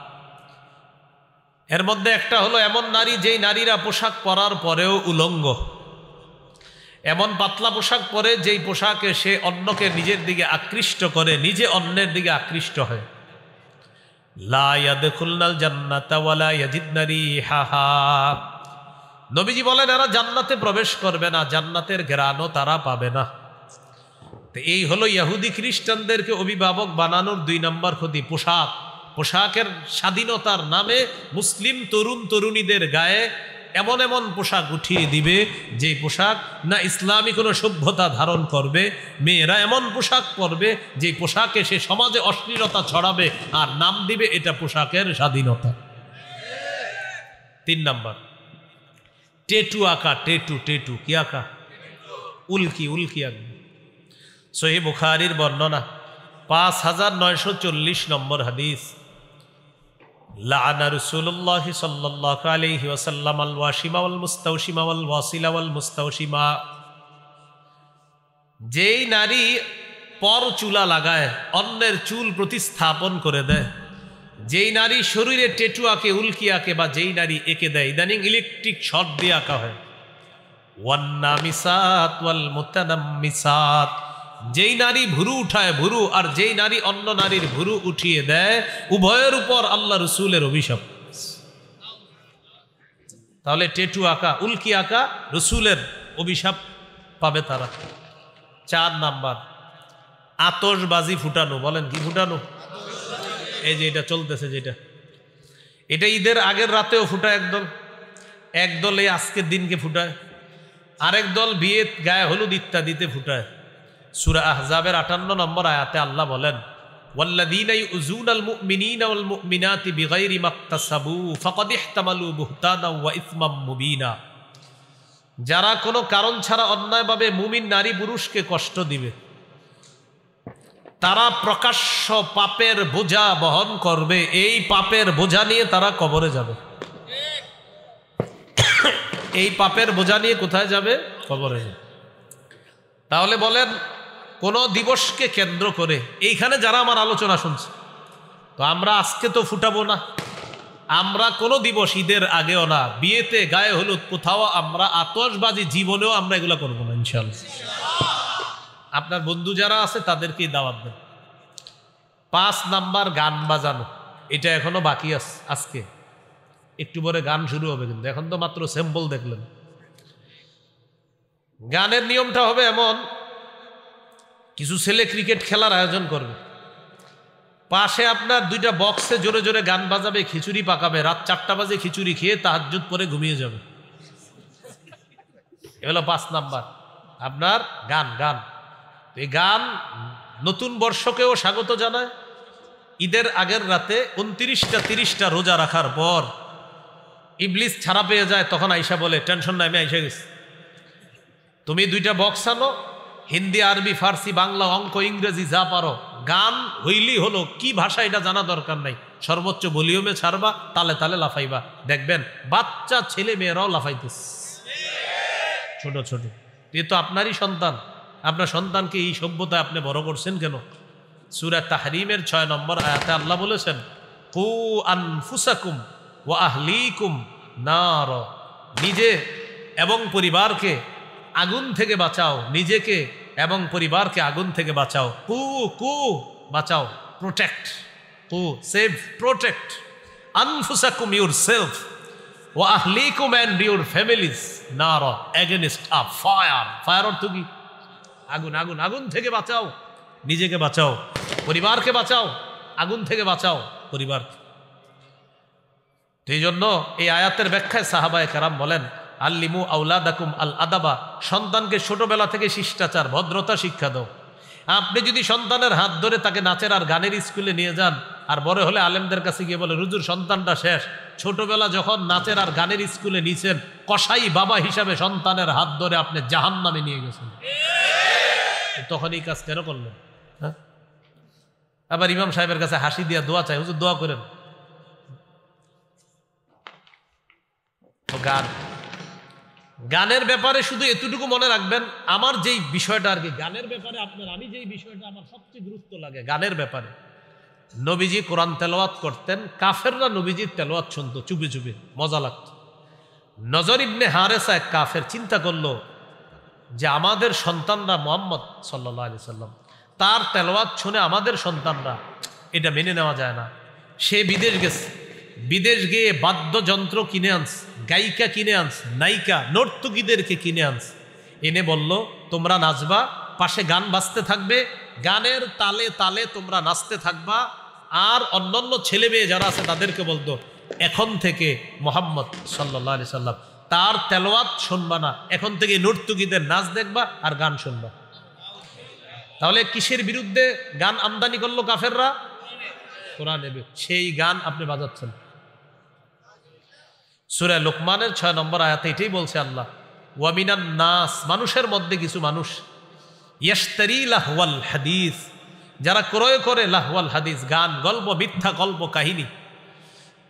এর মধ্যে একটা হলো এমন নারী, যেই নারীরা পোশাক পরার পরেও উলঙ্গ, এমন পাতলা পোশাক পরে যেই পোশাকে সে অন্যকে নিজের দিকে আকৃষ্ট করে, নিজে অন্যের দিকে আকৃষ্ট হয়। লা ইয়াদখুলনাল জান্নাতা ওয়ালা ইয়াজিদনা রিহাহা, নবীজি বলেন এরা জান্নাতে প্রবেশ করবে না, জান্নাতের ঘ্রাণও তারা পাবে না। তো এই হলো ইহুদি খ্রিস্টানদেরকে অভিভাবক বানানোর 2 নম্বর ক্ষতি, পোশাক। পোশাকের স্বাধীনতার নামে মুসলিম তরুণ তরুণীদের গায়ে এমন এমন পোশাক উঠিয়ে দিবে, যে পোশাক না ইসলামী কোনো সভ্যতা ধারণ করবে। মেয়েরা এমন পোশাক পরবে, যে পোশাকে সে সমাজে অশ্লীলতা ছড়াবে, আর নাম দিবে এটা পোশাকের স্বাধীনতা। 3 নাম্বার টেটু আঁকা। টেটু, টেটু কি আঁকা? উল্কি, উল্কি আঁকবে। সহিহ বুখারীর বর্ণনা 5940 নম্বর হাদিস, লাআনা রাসূলুল্লাহ সাল্লাল্লাহু আলাইহি ওয়াসাল্লাম আল ওয়াশিমা ওয়াল মুস্তাওশিমা ওয়াল ওয়াসিলা ওয়াল মুস্তাওশিমা, যেই নারী পর চুলা লাগায়, অন্যের চুল প্রতিস্থাপন করে দেয়, যেই নারী শরীরে টেটু আঁকে, উল্কি আঁকে, বা যেই নারী এঁকে দেয়, ইদানিং ইলেকট্রিক শর্ট দিয়ে আঁকা হয়। ওয়ান নামিসাত ওয়াল মুতানাম্মিসাত, যেই নারী ভুরু উঠায় ভুরু, আর যেই নারী অন্য নারীর ভুরু উঠিয়ে দেয়, উভয়ের উপর আল্লাহ রসুলের অভিশাপ। তাহলে টেটু আঁকা, উল্কি আঁকা, রসুলের অভিশাপ পাবে তারা। 4 নাম্বার আতশবাজি ফুটানো। বলেন কি ফুটানো? এই যে এটা চলতেছে, যেটা এটা ঈদের আগের রাতেও ফুটায় একদল, একদল এই আজকের দিনকে ফুটায়, আরেক দল বিয়ে, গায়ে হলুদ ইত্যাদিতে ফুটায়। সূরা আহজাবের 58 নম্বর আয়াতে আল্লাহ বলেন, ওয়াল্লাযীনা ইউযুনাল মুমিনিনা ওয়াল মুমিনাতি বিগাইরি মাকতাসাবু ফাকাদ ইহতামালু বুহতানাও ওয়া ইসমাম মুবিনা, যারা কোনো কারণ ছাড়া অন্যায়ভাবে মুমিন নারী পুরুষকে কষ্ট দিবে, তারা প্রকাশ্য পাপের বোঝা বহন করবে। এই পাপের বোঝা নিয়ে তারা কবরে যাবে। এই পাপের বোঝা নিয়ে কোথায় যাবে? কবরে যাবে। তাহলে বলেন, কোন দিবসকে কেন্দ্র করে এইখানে যারা আমার আলোচনা শুনছে, তো আমরা আজকে তো ফুটাবো না, আমরা কোনো দিবস ঈদের আগেও না, বিয়েতে, গায়ে হলুদ, কোথাও আমরা আতশবাজি জীবনেও আমরা এগুলো করবো না ইনশাআল্লাহ। আপনার বন্ধু যারা আছে তাদেরকেই দাওয়াত দেন। 5 নাম্বার গান বাজানো, এটা এখনো বাকি আছে। আজকে একটু পরে গান শুরু হবে, কিন্তু এখন তো মাত্র স্যাম্পল দেখলেন। গানের নিয়মটা হবে এমন, কিছু ছেলে ক্রিকেট খেলার আয়োজন করবে, পাশে আপনার 2টা বক্সে জোরে জোরে গান বাজাবে, খিচুড়ি পাকাবে, রাত 4টা বাজে খিচুড়ি খেয়ে তাহাজ্জুদ পরে ঘুমিয়ে যাবে। এগুলো 5 নাম্বার আপনার গান। গান, এই গান নতুন বর্ষকেও স্বাগত জানায়, ঈদের আগের রাতে 29টা 30টা রোজা রাখার পর ইবলিস ছাড়া পেয়ে যায়, তখন আইসা বলে টেনশন নাই, আমি আইসা গেছি, তুমি 2টা বক্স আনো, হিন্দি আরবি ফার্সি বাংলা অঙ্ক ইংরেজি যা পারো, গান হইলি হলো, কি ভাষা এটা জানা দরকার নাই, সর্বোচ্চ ভলিউমে ছাড়বা, তালে তালে লাফাইবা, দেখবেন বাচ্চা ছেলে মেয়েরাও লাফাইতেছে, ছোট ছোট। এ তো আপনারই সন্তান, আপনার সন্তানকে এই সভ্যতায় আপনি বড় করছেন কেন? সূরা তাহরিমের 6 নম্বর আয়াতে আল্লাহ বলেছেন, কু আনফুসাকুম ওয়া আহলিকুম নার, নিজে এবং পরিবারকে আগুন থেকে বাঁচাও, নিজেকে এবং পরিবারকে আগুন থেকে বাঁচাও। কু কু বাঁচাও, প্রোটেক্ট, কু সেভ, প্রোটেক্ট আনফুসাকুম ইউরসেলফ ওয়া আহলিকুম এন্ড ইউর ফ্যামিলিজ নার এগেইনস্ট আ ফায়ার। ফায়ার অর্থ কি? আগুন, আগুন, আগুন থেকে বাঁচাও, নিজেকে বাঁচাও, পরিবারকে বাঁচাও, আগুন থেকে বাঁচাও পরিবারকে। এই জন্য এই আয়াতের ব্যাখ্যায় সাহাবায়ে কেরাম বলেন, আল্লিমু আওলাদাকুম আল আদাবা, সন্তানকে ছোটবেলা থেকে শিষ্টাচার ভদ্রতা শিক্ষা দাও। আপনি যদি সন্তানের হাত ধরে তাকে নাচের আর গানের স্কুলে নিয়ে যান, আর বড় হলে আলেমদের কাছে গিয়ে বলে হুজুর সন্তানটা শেষ, ছোটবেলা যখন নাচের আর গানের স্কুলে নিছেন, কসাই বাবা হিসাবে সন্তানের হাত ধরে আপনি জাহান্নামে নিয়ে গেছেন, তখন এই কাজ কেন করলেন? হ্যাঁ, আবার ইমাম সাহেবের কাছে হাসি দিয়া দোয়া চাই, হুজুর দোয়া করেন। গান, গানের ব্যাপারে শুধু এতটুকু মনে রাখবেন, আমার যেই বিষয়টা আর কি গানের ব্যাপারে আপনার, আমি যেই বিষয়টা আমার সবচেয়ে গুরুত্ব লাগে গানের ব্যাপারে, নবীজি কোরআন তেলাওয়াত করতেন, কাফেররা নবীজির তেলাওয়াত শুনতো চুপি চুপি, মজা লাগতো। নজর ইবনে হারেসা এক কাফের চিন্তা করলো যে আমাদের সন্তানরা মুহাম্মদ সাল্লাল্লাহু আলাইহি সাল্লাম তার তেলাওয়াত শুনে আমাদের সন্তানরা, এটা মেনে নেওয়া যায় না। সে বিদেশ গেছে, বিদেশ গিয়ে বাদ্যযন্ত্র কিনে আনস, গায়িকা কিনে আনস, নায়িকা নর্তকীদেরকে কিনে আনস, এনে বলল তোমরা নাচবা, পাশে গান বাজতে থাকবে, গানের তালে তালে তোমরা নাচতে থাকবা, আর অন্যান্য ছেলে মেয়ে যারা আছে তাদেরকে বলতো এখন থেকে মুহাম্মদ সাল্লাল্লাহু আলাইহি সাল্লাম তার তেলাওয়াত শুনবা না, এখন থেকে নর্তকীদের নাচ দেখবা আর গান শুনবা। তাহলে কিসের বিরুদ্ধে গান আমদানি করলো কাফেররা? কোরআনের। সেই গান আপনি বাজাচ্ছেন। সূরা লোকমানের 6 নম্বর আয়াতে এটাই বলছে আল্লাহ, ওয়া মিনান নাস, মানুষের মধ্যে কিছু মানুষ, ইয়াশতারি লাহওয়াল হাদিস, যারা ক্রয় করে লাহওয়াল হাদিস, গান, গল্প, মিথ্যা গল্প কাহিনী,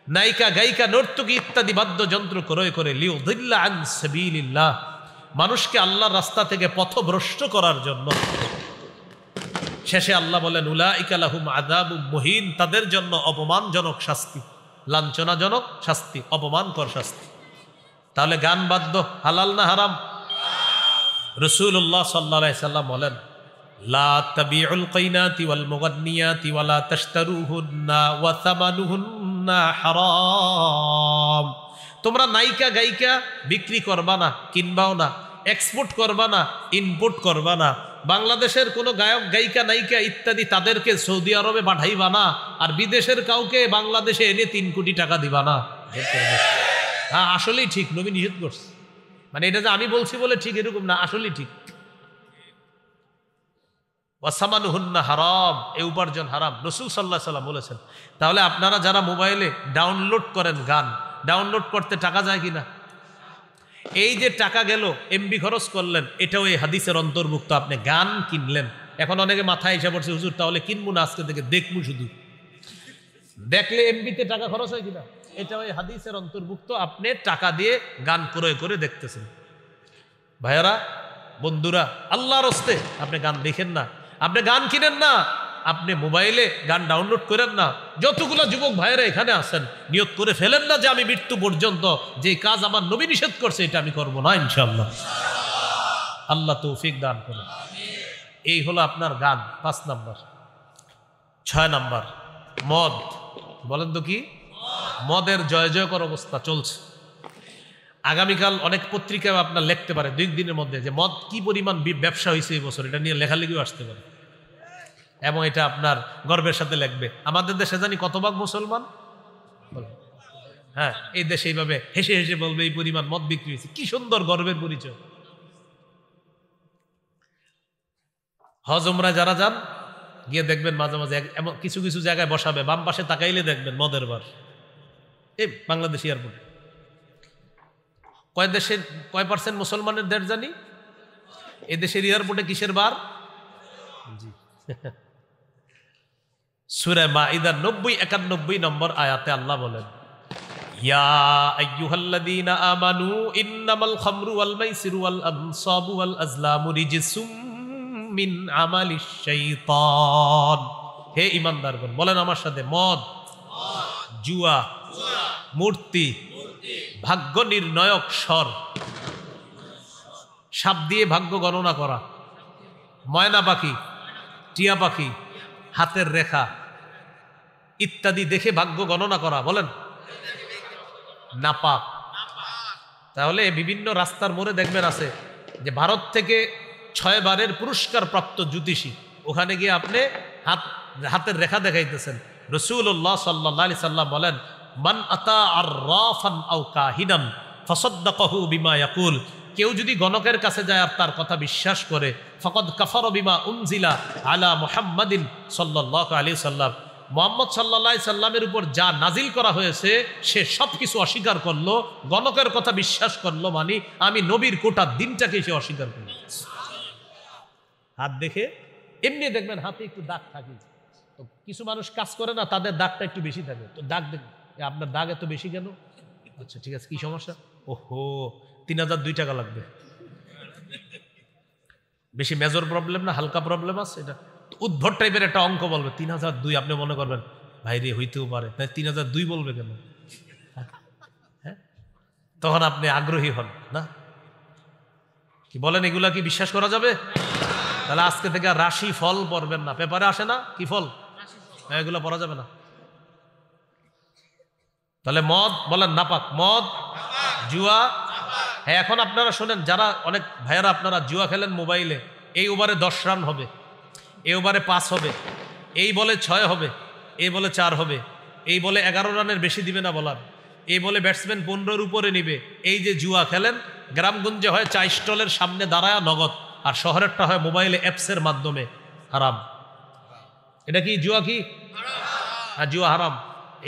নায়িকা গায়িকা নর্তকী ইত্যাদি বাদ্যযন্ত্র ক্রয় করে, লিউযিল্লা আন সাবিলিল্লাহ, মানুষকে আল্লাহর রাস্তা থেকে পথভ্রষ্ট করার জন্য। শেষে আল্লাহ বলেন, উলাইকা লাহুম আযাবুম মুহিন, তাদের জন্য অপমানজনক শাস্তি, লাঞ্ছনাজনক শাস্তি, অপমানকর শাস্তি। তাহলে গান বাদ্য হালাল না হারাম? রাসূলুল্লাহ সাল্লাল্লাহু আলাইহি সাল্লাম বলেন, লা তাবিউল কাইনাতি ওয়াল মুগান্নিয়াতি ওয়ালা তাশতারুহুন্না ওয়া সামানুহুন্না হারাম। তোমরা নায়িকা গায়িকা বিক্রি করবা না, কিনবাও না, এক্সপোর্ট করবা না, ইম্পোর্ট করবা না, বাংলাদেশের কোনো গায়ক গায়িকা নায়িকা ইত্যাদি তাদেরকে সৌদি আরবে পাঠাইবা না, আর বিদেশের কাউকে বাংলাদেশে এনে 3 কোটি টাকা দিবা না। হ্যাঁ, আসলেই ঠিক, নবী নিষেধ করছে। মানে এটা যে আমি বলছি বলে ঠিক এরকম না, আসলেই ঠিক। ওয়াসামানুহুন্না হারাম, এই উপার্জন হারাম, রাসূল সাল্লাল্লাহু আলাইহি সাল্লাম বলেছেন। তাহলে আপনারা যারা মোবাইলে ডাউনলোড করেন গান, ডাউনলোড করতে টাকা যায় কিনা? এই যে টাকা গেল, এমবি খরচ করলেন, এটাও এই হাদিসের অন্তর্ভুক্ত। আপনি গান কিনলেন, এখন অনেকে মাথায় এসে পড়ছে, হুজুর তাহলে কিনবো না, আজকে থেকে দেখবো, শুধু দেখলে এমবিতে টাকা খরচ হয় কিনা, এটাও এই হাদিসের অন্তর্ভুক্ত। আপনি টাকা দিয়ে গান ক্রয় করে দেখতেছেন। ভাইয়ারা, বন্ধুরা, আল্লাহর হস্তে আপনি গান দেখেন না, আপনি গান কিনেন না, আপনি মোবাইলে গান ডাউনলোড করেন না। যতগুলো যুবক ভাইয়েরা এখানে আছেন, নিয়ত করে ফেলেন না যে আমি মৃত্যু পর্যন্ত যে কাজ আমার নবী নিষেধ করছে এটা আমি করব না, ইনশাআল্লাহ। আল্লাহ তৌফিক দান করুন। এই হলো আপনার গান, 5 নাম্বার। 6 নাম্বার মদ। বলেন তো কি? মদের জয় জয়কর অবস্থা চলছে। আগামীকাল অনেক পত্রিকায় আপনার লিখতে পারে 2 দিনের মধ্যে যে মদ কি পরিমাণ ব্যবসা হয়েছে এই বছর, এটা নিয়ে লেখালেখিও আসতে পারে, এবং এটা আপনার গর্বের সাথে লিখবে। আমাদের দেশে জানি কত ভাগ মুসলমান? হ্যাঁ, এই দেশে এইভাবে হেসে হেসে বলবে এই পরিমাণ মদ বিক্রি হয়েছে। কি সুন্দর গর্বের পরিচয়। হজ উমরায় যারা যান, গিয়ে দেখবেন মাঝে মাঝে এমন কিছু কিছু জায়গায় বসাবে, বাম পাশে তাকাইলে দেখবেন মদের বার। এই বাংলাদেশ এয়ারপোর্টে কয় পার্সেন্ট মুসলমানের দেশ জানি? এ দেশের এয়ারপোর্টে কিসের বার? জি। সূরা মাইদার 90-91 নম্বর আয়াতে আল্লাহ বলেন, ইয়া আইয়ুহাল্লাযীনা আমানু ইন্নামাল খামরু ওয়াল মাইসিরু ওয়াল আনসাবু ওয়াল আজলামু রিজসুম মিন আমালিশ শাইতান। হে ঈমানদারগণ, বলেন আমার সাথে, মদ, জুয়া, মূর্তি, ভাগ্য নির্ণয়ক স্বর, সাপ দিয়ে ভাগ্য গণনা করা, ময়না পাখি, টিয়া পাখি, হাতের রেখা ইত্যাদি দেখে ভাগ্য গণনা করা, বলেন নাপাক। তাহলে বিভিন্ন রাস্তার মোড়ে দেখবেন আছে যে ভারত থেকে 6 বারের পুরস্কার প্রাপ্ত জ্যোতিষী, ওখানে গিয়ে আপনি হাতের রেখা দেখাইতেছেন। রাসূলুল্লাহ সাল্লাল্লাহু আলাইহি সাল্লাম বলেন, মান আতা আররাফান আও কাহিনান ফাসাদ্দাকাহু বিমা ইয়াকুল, কেউ যদি গণকের কাছে যায় আর তার কথা বিশ্বাস করে, ফাকাদ কাফারা বিমা উনজিলা আলা মুহাম্মাদিন সাল্লাল্লাহু আলাইহি সাল্লাম, মুহাম্মদ সাল্লাল্লাহু আলাইহি সাল্লামের উপর যা নাজিল করা হয়েছে সে সব কিছু অস্বীকার করলো। গণকের কথা বিশ্বাস করলো মানে আমি নবীর কোটা দিনটাকে সে অস্বীকার করলো। হাত দেখে এমনি দেখবেন হাতে একটু দাগ থাকে, তো কিছু মানুষ কাজ করে না, তাদের দাগটা একটু বেশি থাকে, তো দাগ দেখবেন আপনার দাগ এত বেশি কেন? আচ্ছা ঠিক আছে, কি সমস্যা? ওহো 3002 টাকা লাগবে। বেশি মেজর প্রবলেম না, হালকা প্রবলেম আছে, এটা উদ্ভট টাইপের একটা অঙ্ক বলবে 3002। আপনি মনে করবেন ভাই রে হইতেও পারে, তাই 3002 বলবে কেন? হ্যাঁ, তখন আপনি আগ্রহী হন না, কি বলেন? এগুলা কি বিশ্বাস করা যাবে? তাহলে আজকে থেকে রাশি ফল পড়বেন না, পেপারে আসে না কি ফল, এগুলো পড়া যাবে না। তাহলে মদ, বলেন নাপাক, মদ, জুয়া। হ্যাঁ, এখন আপনারা শোনেন, যারা অনেক ভাইয়ারা আপনারা জুয়া খেলেন মোবাইলে, এই ওভারে 10 রান হবে, এই ওভারে 5 হবে, এই বলে 6 হবে, এই বলে 4 হবে, এই বলে 11 রানের বেশি দিবে না বলার, এই বলে ব্যাটসম্যান 15-র উপরে নিবে। এই যে জুয়া খেলেন, গ্রামগঞ্জে হয় চা স্টলের সামনে দাঁড়ায় নগদ, আর শহরেরটা হয় মোবাইলে অ্যাপসের মাধ্যমে। হারাম। এটা কি জুয়া? কি হ্যাঁ, জুয়া হারাম।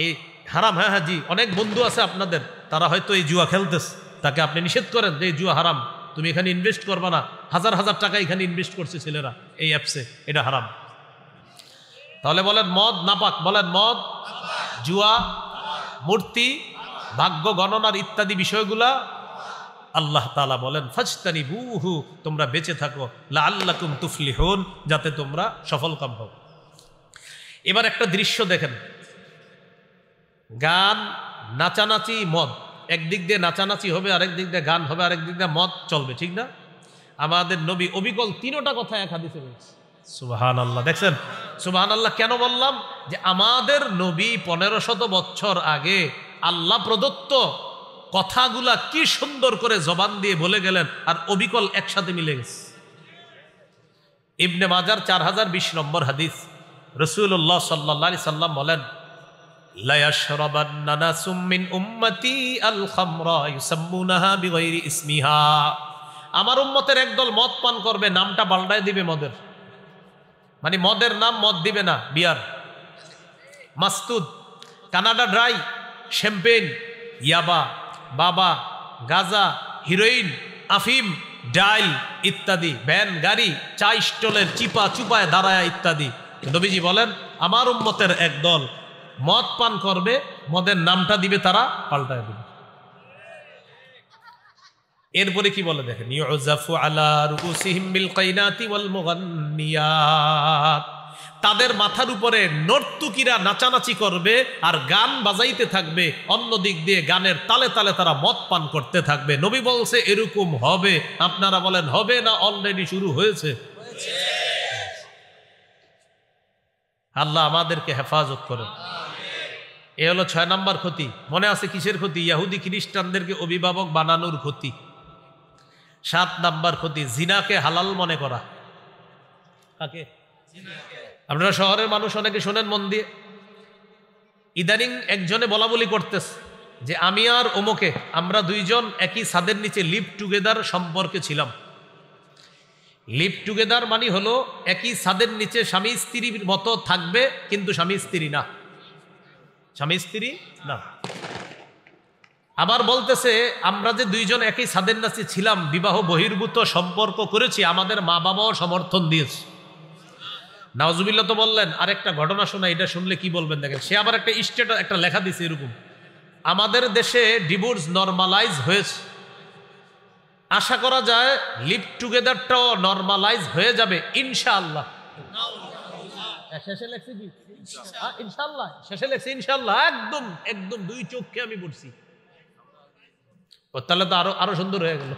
এই হারাম, হ্যাঁ হ্যাঁ জি, অনেক বন্ধু আছে আপনাদের, তারা হয়তো এই জুয়া খেলতেছে, তাকে আপনি নিষেধ করেন যে এই জুয়া হারাম, তুমি এখানে ইনভেস্ট করবা না, হাজার হাজার টাকা এখানে ইনভেস্ট করছে ছেলেরা এই অ্যাপসে, এটা হারাম। তাহলে বলেন মদ নাপাক, বলেন মদ, জুয়া, মূর্তি, ভাগ্য গণনার ইত্যাদি বিষয়গুলা আল্লাহ তাআলা বলেন ফাজতানিবুহু, তোমরা বেঁচে থাকো, লাআল্লাকুম তুফলিহুন, যাতে তোমরা সফলকাম হও। এবার একটা দৃশ্য দেখেন, গান, নাচানাচি, মদ, একদিক দিয়ে নাচানাচি হবে, আরেক দিক দিয়ে গান হবে, আরেক দিক দিয়ে মদ চলবে, ঠিক না? আমাদের নবী অবিকল 3টা কথা এক হাদিসে বলেছে। সুবহানাল্লাহ। দেখছেন, সুবহানাল্লাহ কেন বললাম? যে আমাদের নবী 1500 বছর আগে আল্লাহ প্রদত্ত কথাগুলা কি সুন্দর করে জবান দিয়ে বলে গেলেন, আর অবিকল একসাথে মিলে গেছে। ইবনে মাজার 4020 নম্বর হাদিস, রাসূলুল্লাহ সাল্লাল্লাহু আলাইহি সাল্লাম বলেন, লা ইয়াশরাবান্না নাসুম মিন উম্মতি আল খামরা ইউসাম্মুনাহা বিগাইরি ইসমিহা, আমার উম্মতের একদল মদ পান করবে, নামটা পাল্টায় দিবে মদের, মানে মদের নাম মদ দিবে না, বিয়ার, মাস্তুদ, কানাডা ড্রাই, শ্যাম্পেন, ইয়াবা, বাবা, গাজা, হিরোইন, আফিম, ডাইল ইত্যাদি, ভ্যান, গাড়ি, চা স্টলের চিপা চুপায় দাঁড়ায় ইত্যাদি। নবীজি বলেন আমার উম্মতের একদল মদ পান করবে, মদের নামটা দিবে তারা, পাল্টায় দিবে। এরপরে কি বলে দেখেন, ইউজাফু আলা রুসিহিম বিল কাইনাতি ওয়াল মুগান্নিয়াত, তাদের মাথার উপরে নর্তুকিরা নাচানাচি করবে আর গান বাজাইতে থাকবে, অন্য দিক দিয়ে গানের তালে তালে তারা মদ পান করতে থাকবে। নবী বলছে এরকম হবে, আপনারা বলেন হবে না অলরেডি শুরু হয়েছে? আল্লাহ আমাদেরকে হেফাজত করেন। এ হলো 6 নম্বর ক্ষতি। মনে আছে কিসের ক্ষতি? ইহুদি খ্রিস্টানদেরকে অভিভাবক বানানোর ক্ষতি। 7 নম্বর ক্ষতি, জিনাকে হালাল মনে করা। কাকে? আপনারা শহরের মানুষ অনেকে শোনেন মন দিয়ে, ইদানিং একজনে বলা বলি করতেছে যে আমি আর অমুকে আমরা দুইজন একই ছাদের নিচে লিভ টুগেদার সম্পর্কে ছিলাম। লিভ টুগেদার মানে হলো একই ছাদের নিচে স্বামী স্ত্রীর মতো থাকবে, কিন্তু স্বামী স্ত্রী না, স্বামী স্ত্রী না। আবার বলতেছে আমরা যে দুইজন একই ছাদের নিচে ছিলাম, বিবাহ বহির্ভূত সম্পর্ক করেছি, আমাদের মা বাবাও সমর্থন দিয়েছে। নাউজুবিল্লাহ তো বললেন। আরেকটা ঘটনা শোনা, এটা শুনলে কি বলবেন দেখেন। সে আবার একটা স্টেটাস একটা লেখা দিছে এরকম, আমাদের দেশে ডিভোর্স নরমালাইজ হয়েছে, আশা করা যায় লিভ টুগেদারটাও নরমালাইজ হয়ে যাবে ইনশাআল্লাহ। শেষে লেখছে কি ইনশাআল্লাহ, শেষে লেখছে ইনশাআল্লাহ, একদম একদম দুই চোখকে আমি পড়ছি। তাহলে তো আরো সুন্দর হয়ে গেল।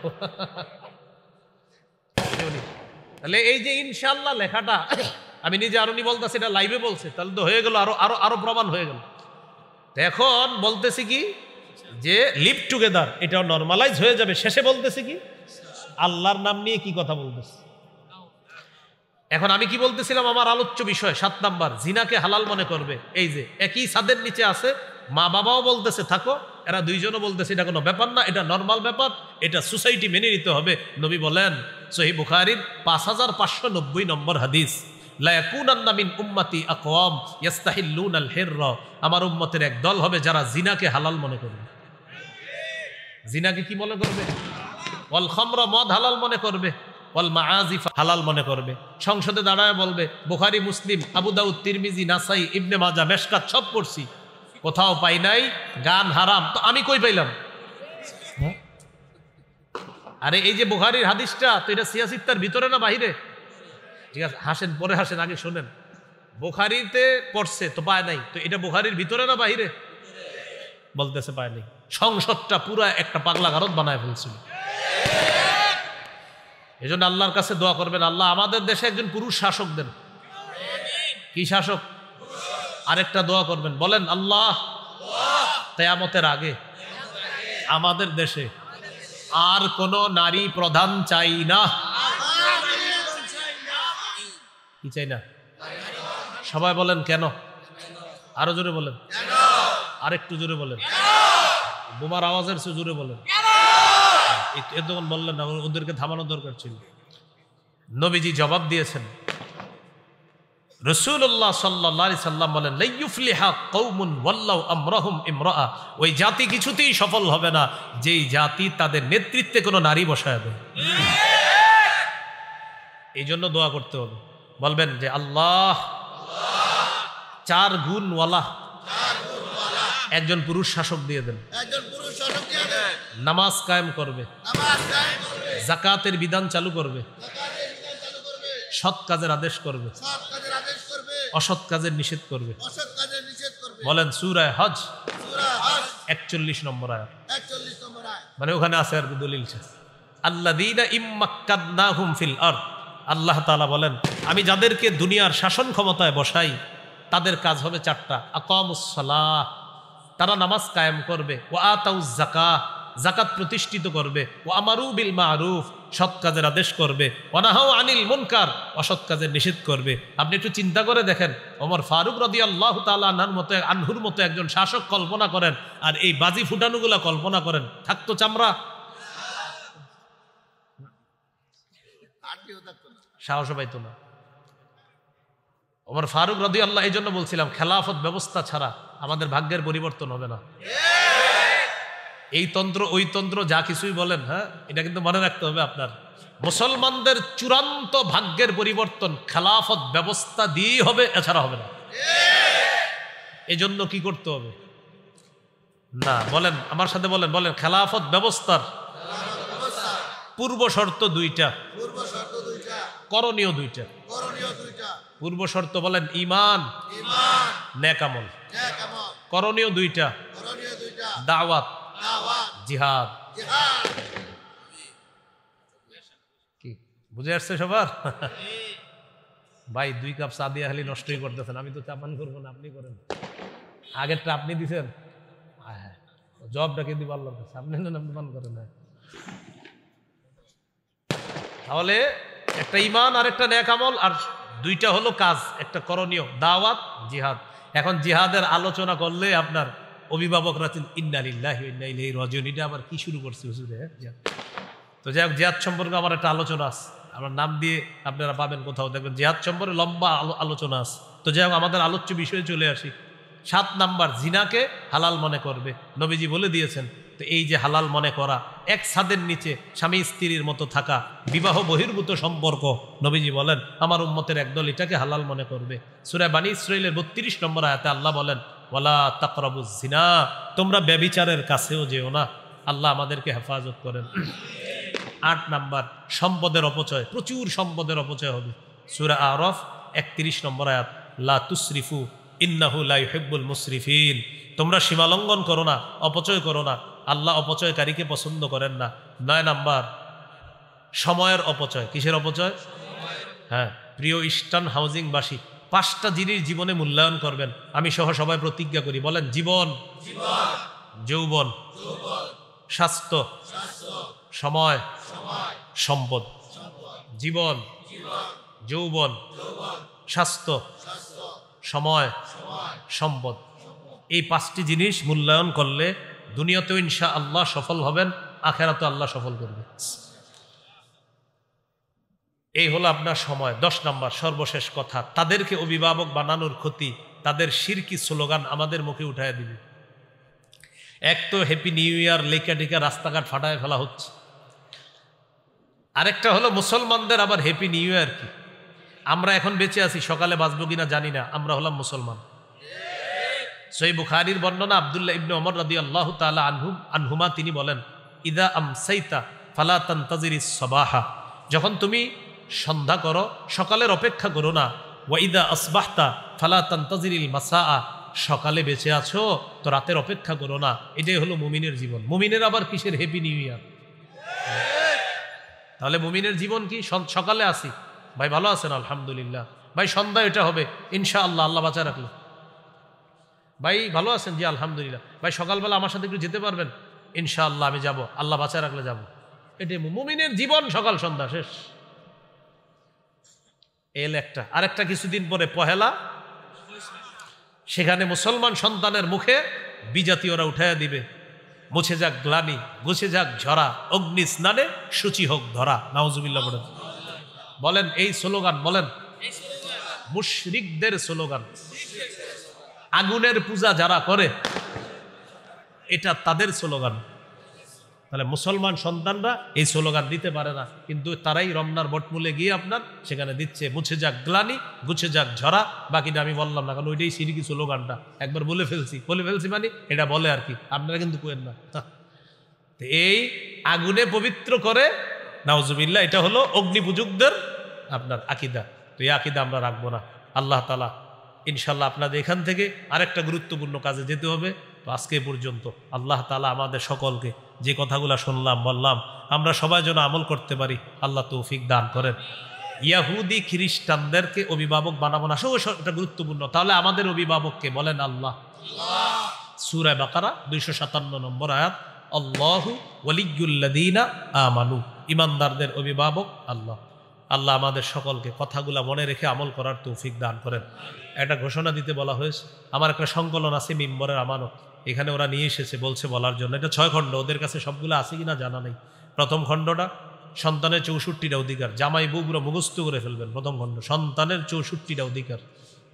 তাহলে এই যে ইনশাআল্লাহ লেখাটা আমি নিজে আরনি বলতেছি, এটা লাইভে বলছে, তাহলে তো হয়ে গেল, আরো প্রমাণ হয়ে গেল। এখন বলতেছি কি যে লিভ টুগেদার এটাও নরমালাইজ হয়ে যাবে। শেষে বলতেছি কি আল্লাহর নাম নিয়ে কি কথা বলতেছে। এখন আমি কি বলতেছিলাম, আমার আলোচ্য বিষয় 7 নাম্বার, জিনাকে হালাল মনে করবে। এই যে একই ছাদের নিচে আছে, মা বাবাও বলতেছে থাকো, এরা দুইজনও বলতেছে এটা কোনো ব্যাপার না, এটা নর্মাল ব্যাপার, এটা সোসাইটি মেনে নিতে হবে। নবী বলেন সহিহ বুখারীর 5590 নম্বর হাদিস, লা ইয়াকুনান্না মিন উম্মতি আকওয়াম ইস্তাহিল্লুনাল হিররা, আমার উম্মতের এক দল হবে যারা জিনাকে হালাল মনে করবে। জিনাকে কি মনে করবে? ওয়াল খামরা, মদ হালাল মনে করবে, ওয়াল মাআজিফ হালাল মনে করবে। সংসদে দাঁড়ায় বলবে বুখারী, মুসলিম, আবু দাউদ, তিরমিজি, নাসাই, ইবনে মাজাহ, মেশকাত সব পড়ছি, কোথাও পাই নাই গান হারাম। তো আমি কই পাইলাম? আরে এই যে বুখারীর হাদিসটা, তো এটা সিয়াসিত্তার ভিতরে না বাহিরে? ঠিক আছে, হাসেন, পরে হাসেন, আগে শোনেন। বুখারীতে পড়ছে তো পায় নাই, তো এটা বুখারীর ভিতরে না বাহিরে? বলতেছে পায় নাই। সংসদটা পুরা একটা পাগলা গারদ বানায় ফেলছিল। এই জন্য আল্লাহর কাছে দোয়া করবেন, আল্লাহ আমাদের দেশে একজন পুরুষ শাসক দেন। কি শাসক? আরেকটা দোয়া করবেন, বলেন আল্লাহ কিয়ামতের আগে আমাদের দেশে আর কোন নারী প্রধান চাই না। কি চাই না? সবাই বলেন কেন? আরো জোরে বলেন, আরেকটু জোরে বলেন, বোমার আওয়াজের চেয়ে জোরে বলেন। এতক্ষণ বললেন না, ওদেরকে থামানোর দরকার ছিল। নবীজি জবাব দিয়েছেন, রাসূলুল্লাহ সাল্লাল্লাহু আলাইহি সাল্লাম বলেন, লা ইউফলিহা কওমুন ওয়াল্লাহু আমরাহুম ইমরাআ, ওই জাতি কিছুতেই সফল হবে না যেই জাতি তাদের নেতৃত্বে কোনো নারী বসায় দেয়। এই জন্য দোয়া করতে হবে, বলবেন যে আল্লাহ 4 গুণওয়ালা একজন পুরুষ শাসক দিয়ে দেন, নামাজ কায়েম করবে, যাকাতের বিধান চালু করবে, সৎ কাজের আদেশ করবে, অসৎ কাজের নিষেধ করবে। বলেন সূরা হজ 41 নম্বর আয়াত, মানে ওখানে আছে আর দলিল আছে, আল্লাযীনা ইম্মাক্কাদনাহুম ফিল আরদ, আল্লাহ তাআলা বলেন আমি যাদেরকে দুনিয়ার শাসন ক্ষমতায় বসাই তাদের কাজ হবে 4টা। আকামুস সালাহ, তারা নামাজ কায়েম করবে, ওয়া আতাউজ যাকাহ, যাকাত প্রতিষ্ঠিত করবে, ওয়া আমারু বিল মারুফ, সৎ কাজের আদেশ করবে, ওয়া নাহাউ আনিল মুনকার, অসৎ কাজের নিষেধ করবে। আপনি একটু চিন্তা করে দেখেন, ওমর ফারুক রাদিয়াল্লাহু তাআলা আনহুর মতো একজন শাসক কল্পনা করেন, আর এই বাজি ফুটানোগুলা কল্পনা করেন, থাকতো চামড়া? সাহস পাইতো না। ওমর ফারুক রাদিয়াল্লাহু, এই জন্য বলছিলাম খেলাফত ব্যবস্থা ছাড়া আমাদের ভাগ্যের পরিবর্তন হবে না। এই তন্ত্র ওই তন্ত্র যা কিছুই বলেন, হ্যাঁ, এটা কিন্তু মনে রাখতে হবে আপনার, মুসলমানদের চূড়ান্ত ভাগ্যের পরিবর্তন খেলাফত ব্যবস্থা দিয়েই হবে, এছাড়া হবে না। এই জন্য কি করতে হবে? না, বলেন আমার সাথে, বলেন বলেন, খেলাফত ব্যবস্থার পূর্ব শর্ত 2টা, করণীয় 2টা। পূর্ব শর্ত বলেন ঈমান, নেক আমল। করণীয় 2টা, দাওয়াত, জিহাদ। কি বুঝে আসছে সবার? ভাই 2 কাপ চা দিয়ে খালি নষ্টই করতেছেন, আমি তো চা পান করবো না, আপনি করেন। আগেরটা আপনি দিছেন, জবটা কিন্তু আল্লাহর কাছে, আপনি না আপনি পান করেন। তাহলে একটা ঈমান আর একটা নেক আমল, আর 2টা হলো কাজ, একটা করণীয়, দাওয়াত, জিহাদ। এখন জিহাদের আলোচনা করলে আপনার অভিভাবকরা ইন্না লিল্লাহি ওয়া ইন্না ইলাইহি রাজিউন, এটা আবার কি শুরু করছে হুজুরে? তো যাই হোক, জিহাদ সম্পর্কে আমার একটা আলোচনা আছে, আমার নাম দিয়ে আপনারা পাবেন কোথাও, দেখবেন জিহাদ সম্পর্কে লম্বা আলোচনা আছে। তো যাই হোক, আমাদের আলোচ্য বিষয়ে চলে আসি। 7 নাম্বার, জিনাকে হালাল মনে করবে, নবীজি বলে দিয়েছেন। তো এই যে হালাল মনে করা, এক ছাদের নিচে স্বামী স্ত্রীর মতো থাকা, বিবাহ বহির্ভূত সম্পর্ক, নবীজি বলেন আমার উম্মতের একদল এটাকে হালাল মনে করবে। সূরা বানী ইসরাঈলের 32 নম্বর আয়াতে আল্লাহ বলেন ওয়ালা তাকরাবুজ জিনা, তোমরা ব্যভিচারের কাছেও যেও না। আল্লাহ আমাদেরকে হেফাজত করেন। 8 নাম্বার, সম্পদের অপচয়, প্রচুর সম্পদের অপচয় হবে। সূরা আরাফ 31 নম্বর আয়াত, লা তুসরিফু ইন্নাহু লা ইউহিব্বুল মুসরিফিন, তোমরা সীমালঙ্ঘন করো না, অপচয় করো না, আল্লাহ অপচয়কারীকে পছন্দ করেন না। 9 নাম্বার, সময়ের অপচয়। কিসের অপচয়? হ্যাঁ, প্রিয় ইস্টার্ন হাউজিংবাসী, 5টা জিনিস জীবনে মূল্যায়ন করবেন। আমি সহ সবাই প্রতিজ্ঞা করি, বলেন জীবন, যৌবন, স্বাস্থ্য, সময়, সম্পদ। জীবন, যৌবন, স্বাস্থ্য, সময়, সম্পদ। এই 5টি জিনিস মূল্যায়ন করলে দুনিয়াতেও ইনশাআল্লাহ সফল হবেন, আখিরাতেও আল্লাহ সফল করবে। এই হলো আপনার সময়। 10 নাম্বার, সর্বশেষ কথা, তাদেরকে অভিভাবক বানানোর ক্ষতি, তাদের শিরকি স্লোগান আমাদের মুখে উঠায় দিবে। এক তো হ্যাপি নিউ ইয়ার লেখা টেখা রাস্তাঘাট ফাটায় ফেলা হচ্ছে, আরেকটা হলো মুসলমানদের আবার হ্যাপি নিউ ইয়ার কি। আমরা এখন বেঁচে আছি, সকালে বাঁচবো কিনা জানি না, আমরা হলাম মুসলমান। সহিহ বুখারীর বর্ণনা, আব্দুল্লাহ ইবনে ওমর রাদিয়াল্লাহু তাআলা আনহুমা তিনি বলেন ইদা আমসাইতা ফালা তানতাজিরিস সাবাহা, যখন তুমি সন্ধ্যা করো সকালের অপেক্ষা করো না। ওয়া ইদা আসবাহতা ফালা তানতাজিরিল মাসাআ, সকালে বেঁচে আছো তো রাতের অপেক্ষা করো না। এটাই হলো মুমিনের জীবন। মুমিনের আবার কিসের হ্যাপি নিউ ইয়ার? তাহলে মুমিনের জীবন কি? সকালে আসি ভাই ভালো আছেন আলহামদুলিল্লাহ, ভাই সন্ধ্যা এটা হবে ইনশাআল্লাহ, আল্লাহ বাঁচা রাখলো। ভাই ভালো আছেন, জি আলহামদুলিল্লাহ। ভাই সকালবেলা আমার সাথে একটু যেতে পারবেন? ইনশাআল্লাহ আমি যাব, আল্লাহ বাঁচা রাখলে যাব। এটাই মুমিনের জীবন, সকাল সন্ধ্যা শেষ। এল একটা, আরেকটা কিছুদিন পরে পহেলা, সেখানে মুসলমান সন্তানের মুখে বিজাতীয়রা উঠাইয়া দিবে, মুছে যাক গ্লানি, গুছে যাক ঝরা, অগ্নি স্নানে সূচি হোক ধরা। নাউজুবিল্লাহ বলেন। বলেন এই স্লোগান, বলেন মুশরিকদের স্লোগান। আগুনের পূজা যারা করে এটা তাদের স্লোগান। তাহলে মুসলমান সন্তানরা এই স্লোগান দিতে পারে না, কিন্তু তারাই রমনার বটমূলে গিয়ে আপনার সেখানে দিচ্ছে মুছে যাক গ্লানি, গুছে যাক ঝরা। বাকিটা আমি বললাম না, কারণ ওইটাই সিরিকি স্লোগানটা একবার বলে ফেলছি মানে এটা বলে আর কি, আপনারা কিন্তু কোয়েন না। এই আগুনে পবিত্র করে, নাউজুবিল্লাহ, এটা হলো অগ্নিপূজকদের আপনার আকীদা। তো এই আকীদা আমরা রাখবো না। আল্লাহ তাআলা ইনশাল্লাহ আপনাদের এখান থেকে আরেকটা গুরুত্বপূর্ণ কাজে যেতে হবে। তো আজকে পর্যন্ত আল্লাহ তাআলা আমাদের সকলকে যে কথাগুলো শুনলাম বললাম আমরা সবাই যেন আমল করতে পারি, আল্লাহ তৌফিক দান করেন। ইয়াহুদি খ্রিস্টানদেরকে অভিভাবক বানাবো না, এটা গুরুত্বপূর্ণ। তাহলে আমাদের অভিভাবককে বলেন আল্লাহ। সূরা বাকারা 257 নম্বর আয়াত, আল্লাহু ওয়ালিয়্যুল্লাযীনা আমানু, ঈমানদারদের অভিভাবক আল্লাহ। আল্লাহ আমাদের সকলকে কথাগুলা মনে রেখে আমল করার তৌফিক দান করেন। একটা ঘোষণা দিতে বলা হয়েছে, আমার একটা সংকলন আছে মিম্বরের আমানত, এখানে ওরা নিয়ে এসেছে বলছে বলার জন্য। এটা 6 খণ্ড, ওদের কাছে সবগুলো আছে কিনা জানা নেই। প্রথম খণ্ডটা সন্তানের 64টা অধিকার, জামাই বউগুলো মুখস্থ করে ফেলবেন। প্রথম খণ্ড সন্তানের 64টা অধিকার।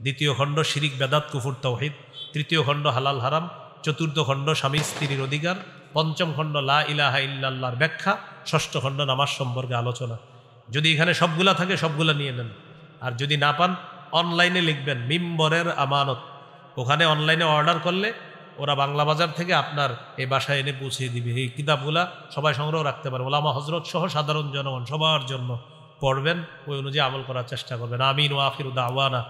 দ্বিতীয় খণ্ড শিরিক বেদাত কুফর তাওহীদ। তৃতীয় খণ্ড হালাল হারাম। চতুর্থ খণ্ড স্বামী স্ত্রীর অধিকার। পঞ্চম খণ্ড লা ইলাহা ইল্লাল্লাহর ব্যাখ্যা। ষষ্ঠ খণ্ড নামাজ সম্পর্কে আলোচনা। যদি এখানে সবগুলা থাকে সবগুলা নিয়ে নেন, আর যদি না পান অনলাইনে লিখবেন মিম্বরের আমানত, ওখানে অনলাইনে অর্ডার করলে ওরা বাংলা বাজার থেকে আপনার এই বাসায় এনে পৌঁছে দিবে। এই কিতাবগুলা সবাই সংগ্রহ রাখতে পারে, ওলামা হজরত সহ সাধারণ জনগণ সবার জন্য পড়বেন, ওই অনুযায়ী আমল করার চেষ্টা করবেন। আমিন ওয়া আখিরু দাওয়ানা